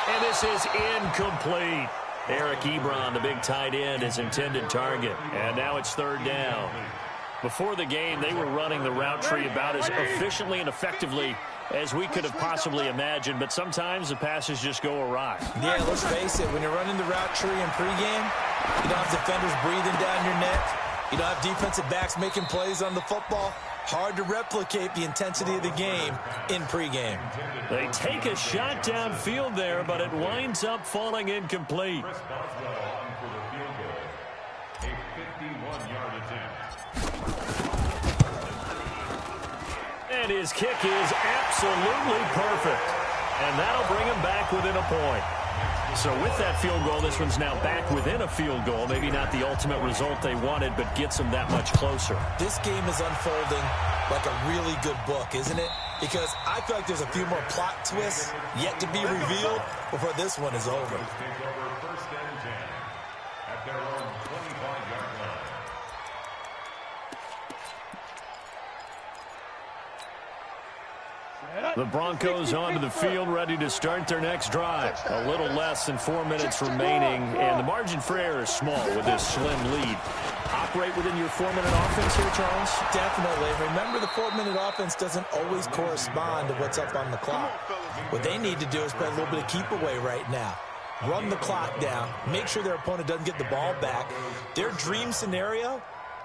And this is incomplete. Eric Ebron, the big tight end, is intended target. And now it's third down. Before the game, they were running the route tree about as efficiently and effectively as we could have possibly imagined, but sometimes the passes just go awry. Yeah, let's face it, when you're running the route tree in pregame, you don't have defenders breathing down your neck. You don't have defensive backs making plays on the football. Hard to replicate the intensity of the game in pregame. They take a shot downfield there, but it winds up falling incomplete. And his kick is absolutely perfect. And that'll bring him back within a point. So with that field goal, this one's now back within a field goal. Maybe not the ultimate result they wanted, but gets them that much closer. This game is unfolding like a really good book, isn't it? Because I feel like there's a few more plot twists yet to be revealed before this one is over. The Broncos onto the field, ready to start their next drive. A little less than 4 minutes remaining, and the margin for error is small with this slim lead. Operate within your 4-minute offense here, Charles? Definitely. Remember, the 4-minute offense doesn't always correspond to what's up on the clock. What they need to do is play a little bit of keep away right now. Run the clock down. Make sure their opponent doesn't get the ball back. Their dream scenario,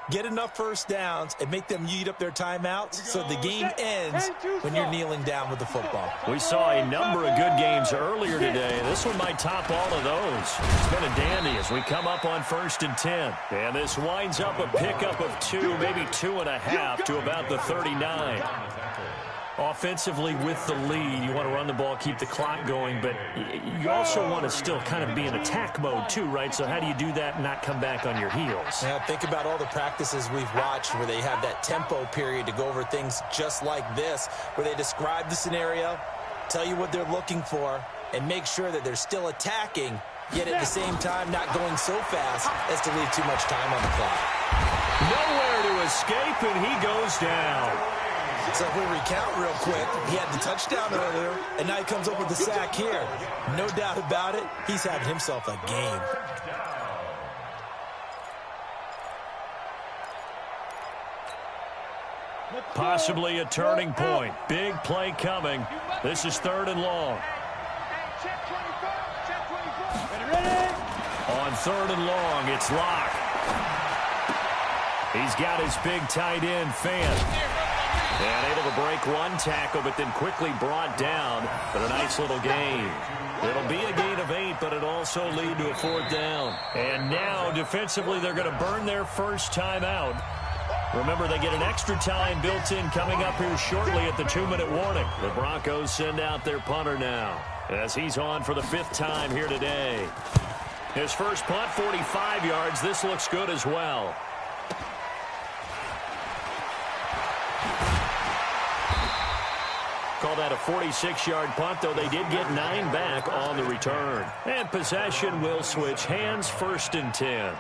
get enough first downs and make them eat up their timeouts so the game ends when you're kneeling down with the football. We saw a number of good games earlier today. This one might top all of those. It's been a dandy as we come up on first and 10. And this winds up a pickup of 2, maybe 2.5 to about the 39. Offensively with the lead, you want to run the ball, keep the clock going, but you also want to still kind of be in attack mode too, right? So how do you do that and not come back on your heels? Now, think about all the practices we've watched where they have that tempo period to go over things just like this, where they describe the scenario, tell you what they're looking for, and make sure that they're still attacking, yet at the same time not going so fast as to leave too much time on the clock. Nowhere to escape, and he goes down. So if we recount real quick, he had the touchdown earlier, and now he comes up with the sack here. No doubt about it, he's having himself a game. Possibly a turning point. Big play coming. This is third and long. On third and long, it's Locke. He's got his big tight end, Fant. And able to break one tackle, but then quickly brought down. But a nice little gain. It'll be a gain of 8, but it'll also lead to a fourth down. And now, defensively, they're going to burn their first time out. Remember, they get an extra time built in coming up here shortly at the 2-minute warning. The Broncos send out their punter now as he's on for the 5th time here today. His first punt, 45 yards. This looks good as well. Call that a 46-yard punt, though they did get 9 back on the return. And possession will switch hands, first and 10.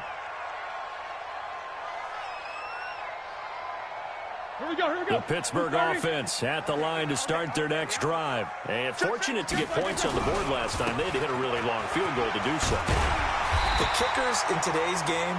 The Pittsburgh offense at the line to start their next drive. And fortunate to get points on the board last time. They had to hit a really long field goal to do so. The kickers in today's game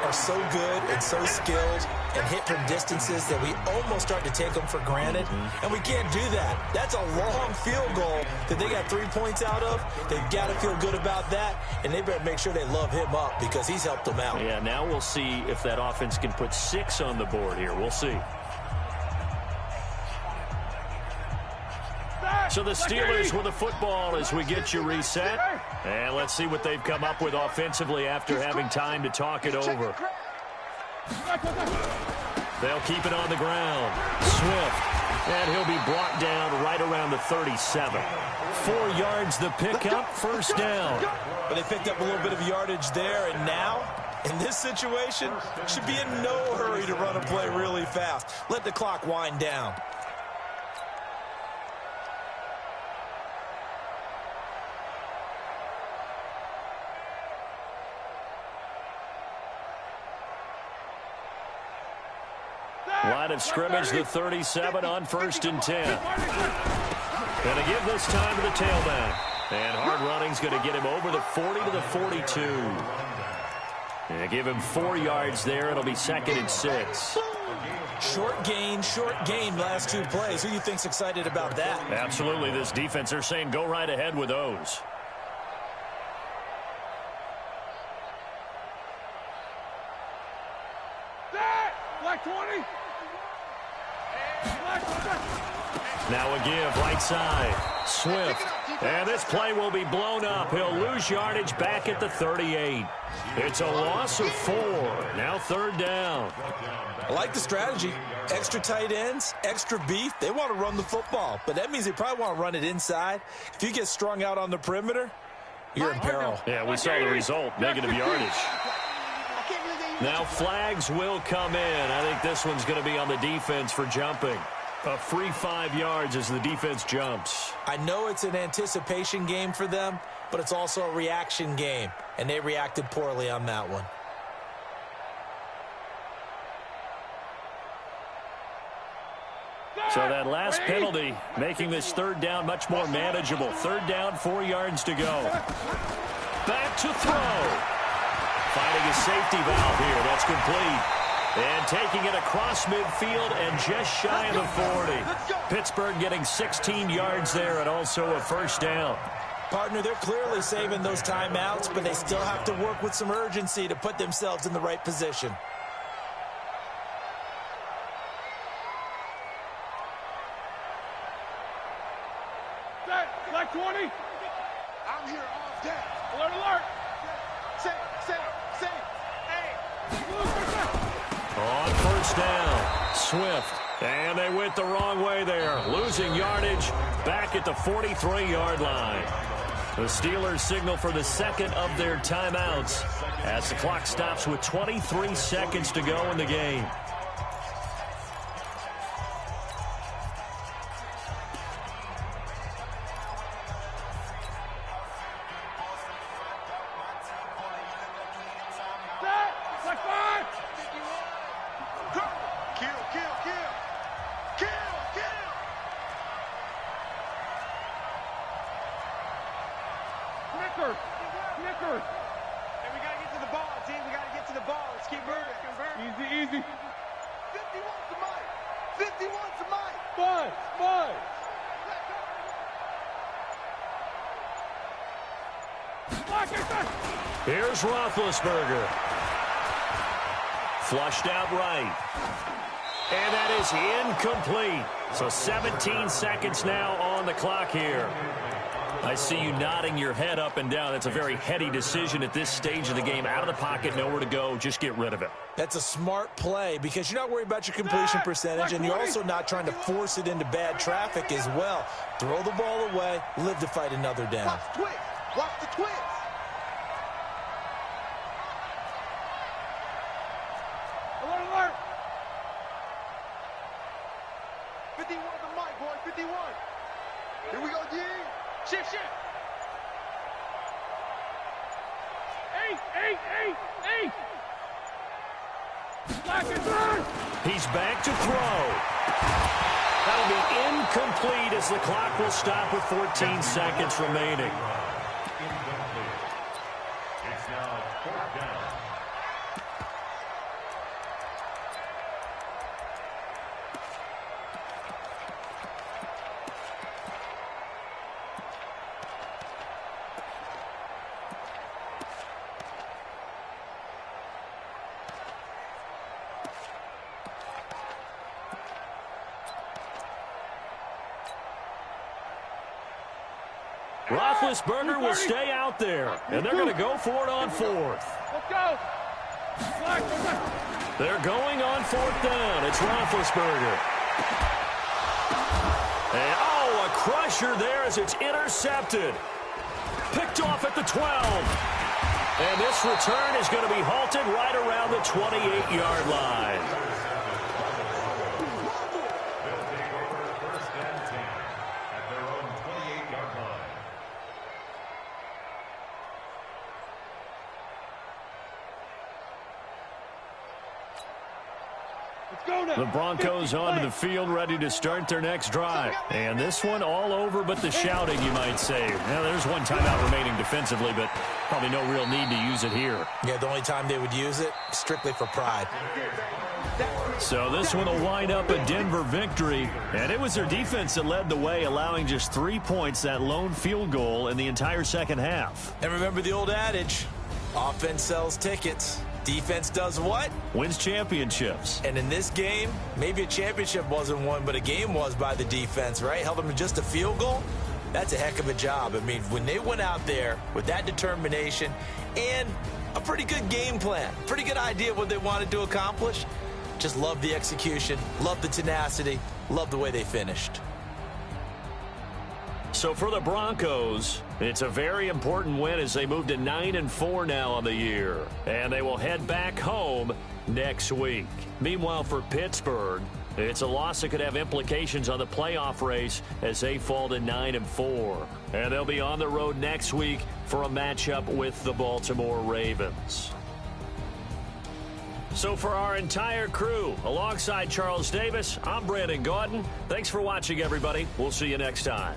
are so good and so skilled and hit from distances that we almost start to take them for granted, and we can't do that. That's a long field goal that they got 3 points out of. They've got to feel good about that, and they better make sure they love him up because he's helped them out. Yeah, now we'll see if that offense can put 6 on the board here. We'll see. So the Steelers with the football as we get you reset. And let's see what they've come up with offensively after having time to talk it over. They'll keep it on the ground. Swift. And he'll be brought down right around the 37. 4 yards the pickup, first down. But they picked up a little bit of yardage there, and now, in this situation, should be in no hurry to run a play really fast. Let the clock wind down. Line of scrimmage, the 37 on 1st and 10. Going to give this time to the tailback. And hard running's going to get him over the 40 to the 42. And give him 4 yards there. It'll be 2nd and 6. Short gain last 2 plays. Who do you think's excited about that? Absolutely. This defense, they're saying go right ahead with those. Black 20. Now a give, right side. Swift. And this play will be blown up. He'll lose yardage back at the 38. It's a loss of 4. Now 3rd down. I like the strategy. Extra tight ends, extra beef. They want to run the football, but that means they probably want to run it inside. If you get strung out on the perimeter, you're in peril. Yeah, we saw the result. Negative yardage. Now flags will come in. I think this one's going to be on the defense for jumping. A free 5 yards as the defense jumps. I know it's an anticipation game for them, but it's also a reaction game, and they reacted poorly on that one. So that last penalty making this 3rd down much more manageable. 3rd down, 4 yards to go. Back to throw. Finding a safety valve here. That's complete. And taking it across midfield and just shy of the 40. Pittsburgh getting 16 yards there and also a 1st down. Partner, they're clearly saving those timeouts, but they still have to work with some urgency to put themselves in the right position. Black 20. I'm here all day. Alert, alert. Say. Hey. On 1st down, Swift. And they went the wrong way there. Losing yardage back at the 43-yard line. The Steelers signal for the 2nd of their timeouts as the clock stops with 23 seconds to go in the game. Snickers. Hey, we got to get to the ball, team. We got to get to the ball. Let's keep moving. Easy. 51's the mic. 51's the mic. Buzz. Here's Roethlisberger. Flushed out right. And that is incomplete. So 17 seconds now on the clock here. I see you nodding your head up and down. That's a very heady decision at this stage of the game. Out of the pocket, nowhere to go. Just get rid of it. That's a smart play because you're not worried about your completion percentage, and you're also not trying to force it into bad traffic as well. Throw the ball away, live to fight another down. Watch the twist. Watch the twist. Alert. 51 the mic, boy. 51. Here we go, G. Shift. 8. He's back to throw. That'll be incomplete as the clock will stop with 14 seconds remaining. It's now 4th down. Roethlisberger will stay out there, and they're going to go for it on 4th. Let's go. They're going on 4th down. It's Roethlisberger. And, oh, a crusher there as it's intercepted. Picked off at the 12. And this return is going to be halted right around the 28-yard line. They'll take over 1st and 10 at their own 28-yard line. The Broncos onto the field, ready to start their next drive. And this one all over but the shouting, you might say. Now, there's one timeout remaining defensively, but probably no real need to use it here. Yeah, the only time they would use it, strictly for pride. So this one will wind up a Denver victory. And it was their defense that led the way, allowing just 3 points, that lone field goal in the entire second half. And remember the old adage, offense sells tickets. Defense does what? Wins championships. And in this game, maybe a championship wasn't won, but a game was by the defense, right? Held them to just a field goal. That's a heck of a job. I mean, when they went out there with that determination and a pretty good game plan, pretty good idea of what they wanted to accomplish, just love the execution, love the tenacity, love the way they finished. So for the Broncos, it's a very important win as they move to 9-4 now on the year. And they will head back home next week. Meanwhile, for Pittsburgh, it's a loss that could have implications on the playoff race as they fall to 9-4. And they'll be on the road next week for a matchup with the Baltimore Ravens. So for our entire crew, alongside Charles Davis, I'm Brandon Gaudin. Thanks for watching, everybody. We'll see you next time.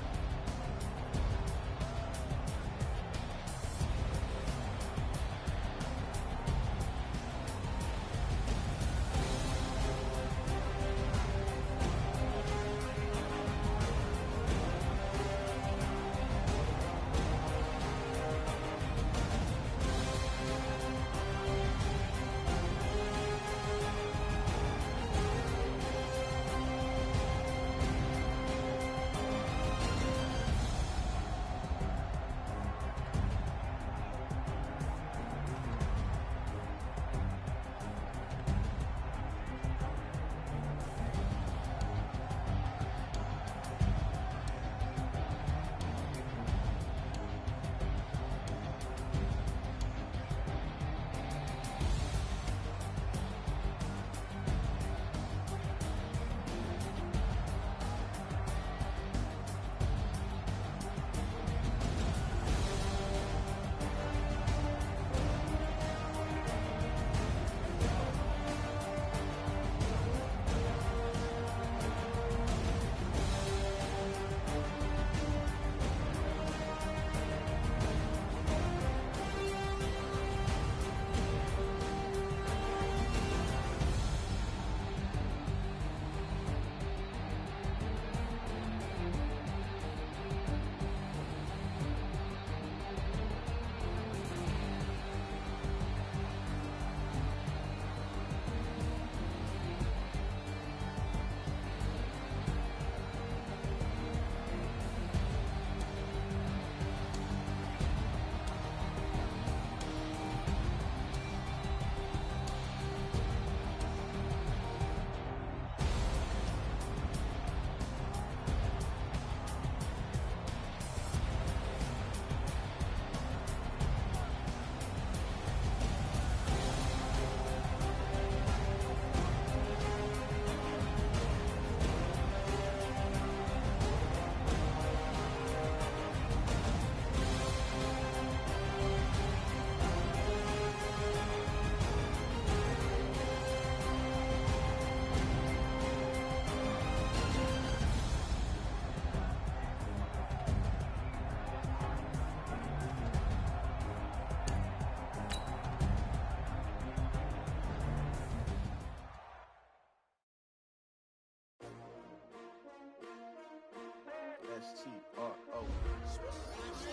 S-T-R-O.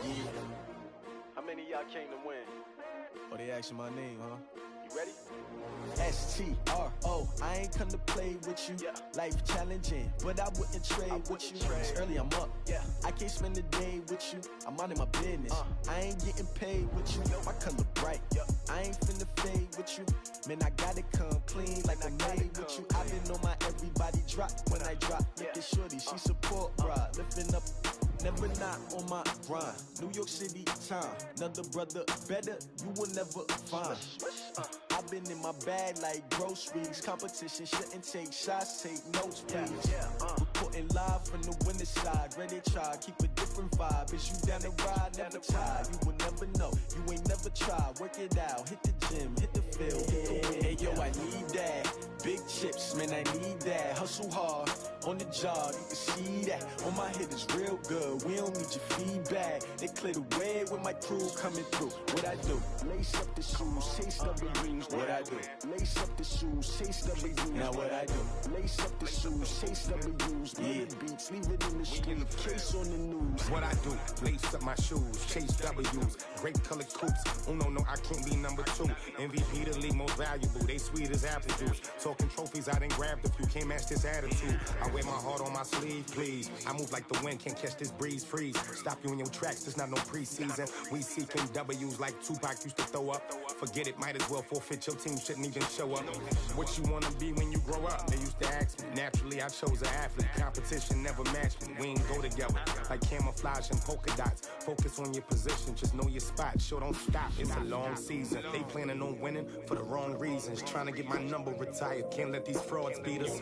Yeah. How many of y'all came to win? Oh, they asking my name, huh? You ready? S-T-R-O. I ain't come to play with you. Yeah. Life challenging, but I wouldn't trade with you. It's early, I'm up. Yeah. I can't spend the day with you. I'm minding my business. I ain't getting paid with you. My color bright. I ain't finna fade with you. Man, I gotta come clean like I made with you. I been on my everybody drop when I drop. Look at shorty, she support, bruh. Lifting up, never not on my grind. New York City time, another brother better, you will never find. I've been in my bag like groceries. Competition shouldn't take shots, take notes, please. Reporting live from the winter side. Ready to try, keep a different vibe. Is you down the ride, never tired. You will never know, you ain't never tried. Work it out, hit the gym, hit the field, hit the wind. Hey yo, I need that. Big chips, man, I need that. Hustle hard, on the job, you can see that. On my hit is real good, we don't need your feedback. They clear the way with my crew coming through. What I do? Lace up the shoes, chase double rings. What I do? Lace up the shoes, chase double rings. Now what I do? Lace up the shoes, chase double rings. Yeah, beats, leave it in the street, case on the news. What I do? Lace up my shoes, chase W's, great colored coops. Oh no, I can't be number 2. MVP the league most valuable, they sweet as apple juice. Talking trophies, I done grabbed a few, can't match this attitude. I wear my heart on my sleeve, please. I move like the wind, can't catch this breeze, freeze. Stop you in your tracks, there's not no preseason. We seeking W's like Tupac used to throw up. Forget it, might as well forfeit, your team shouldn't even show up. What you wanna be when you grow up? They used to ask me. Naturally, I chose an athlete. Competition never matched me. We ain't go together like camouflage and polka dots. Focus on your position, just know your spot. Sure, don't stop, it's a long season. They planning on winning for the wrong reasons. Trying to get my number retired, can't let these frauds beat us.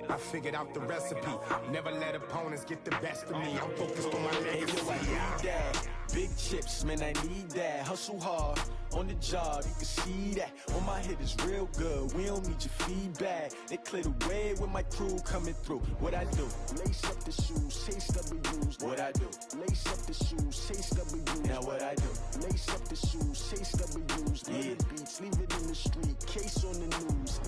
I figured out the recipe. Never let opponents get the best of me. I'm focused on my legacy. I need that. Big chips, man, I need that. Hustle hard, on the job, you can see that. On my hit is real good, we don't need your feedback. They clear the way with my crew coming through. What I do? Lace up the shoes, chase W's. What I do? Lace up the shoes, chase W's. Now what I do? Lace up the shoes, chase W's. Yeah, beats, leave it in the street, case on the news.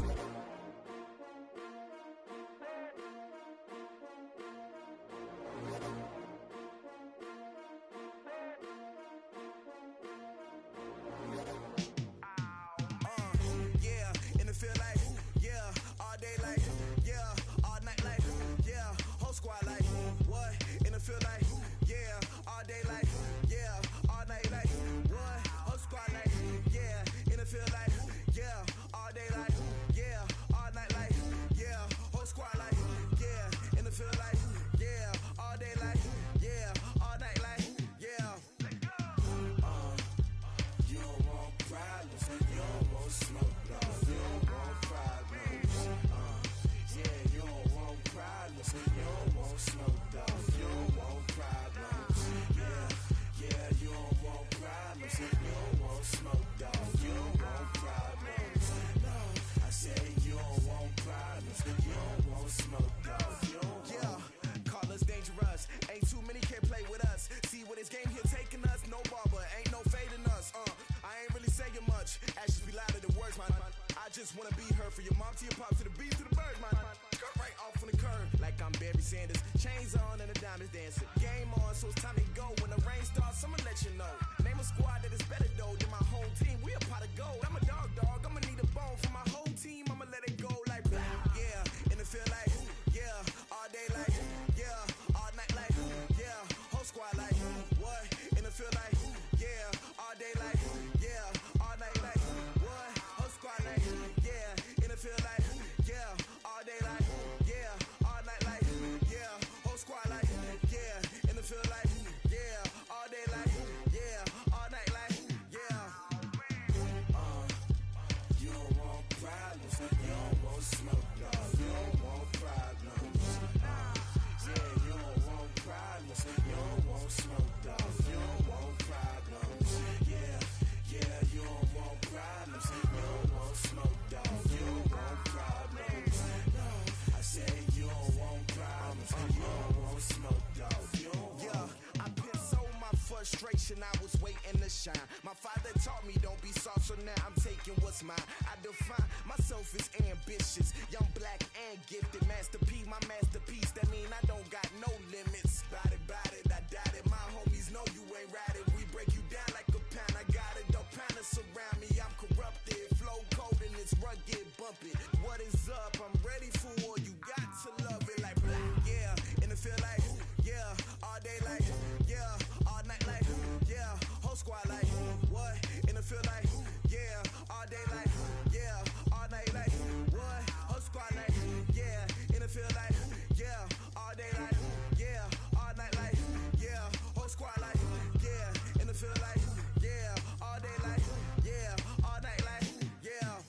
shine. My father taught me don't be soft, so now I'm taking what's mine. I define myself as ambitious, young, black, and gifted. Master P, my masterpiece, that mean I don't got no limits. Bout it, I doubt it. My homies know you ain't ride it. We break you down like a pound. I got it, don't pound us around me. I'm corrupted, flow cold and it's rugged, bump it. What is up? I'm ready for war. You got to love it like, yeah. And it feel like, yeah. All day like, yeah. All night like, yeah. Whole squad like, what? And it feel like, yeah. All day like, yeah. All night like, what? Whole squad like, yeah. And it feel like, yeah. All day like, yeah. All night like, yeah. Whole squad like, yeah. And it feel like, yeah. All day like, yeah. All night like, yeah.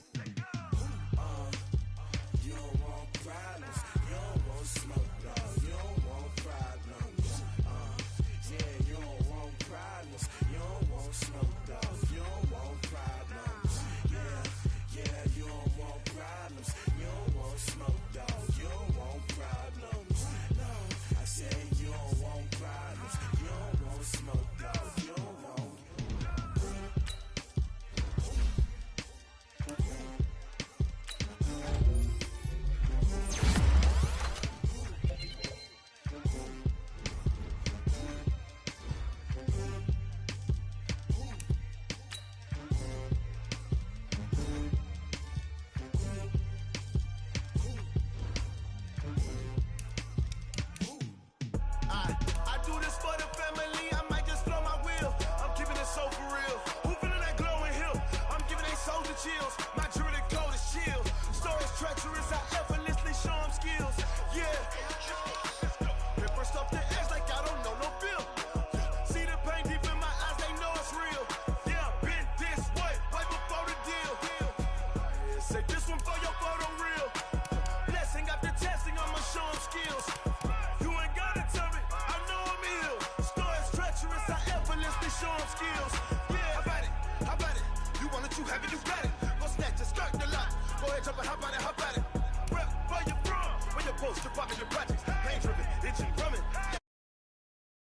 You don't want problems. You don't want smoke, dog. You don't want problems. Yeah, you don't want problems. You don't want smoke, dog. You don't want problems. Yeah, you don't want problems. You don't want smoke, dog. You don't want problems. No, I said you don't want problems. You don't want smoke, dog. You don't want. I do this for the family, I might just blow my wheel. I'm keeping it so for real. Who feeling that glowing hill? I'm giving they souls the chills. My jewelry cold is chill. Stories treacherous, I effortlessly show them skills. Yeah. Paper stuff the edge like I don't know no bill. See the pain deep in my eyes, they know it's real. Yeah, been this way, way before the deal. Say this one for your photo real. Blessing after testing, I'ma show them skills. You ain't gotta tell me, I know I'm ill. Stories treacherous, I effortlessly show them skills. Yeah, how about it? You want it, you have it, you got it. Go snatch it, skirt the lot. Go ahead, jump it, how about it? Rep where you from? Where you post, you're popping your projects. Pain driven, itching, drumming.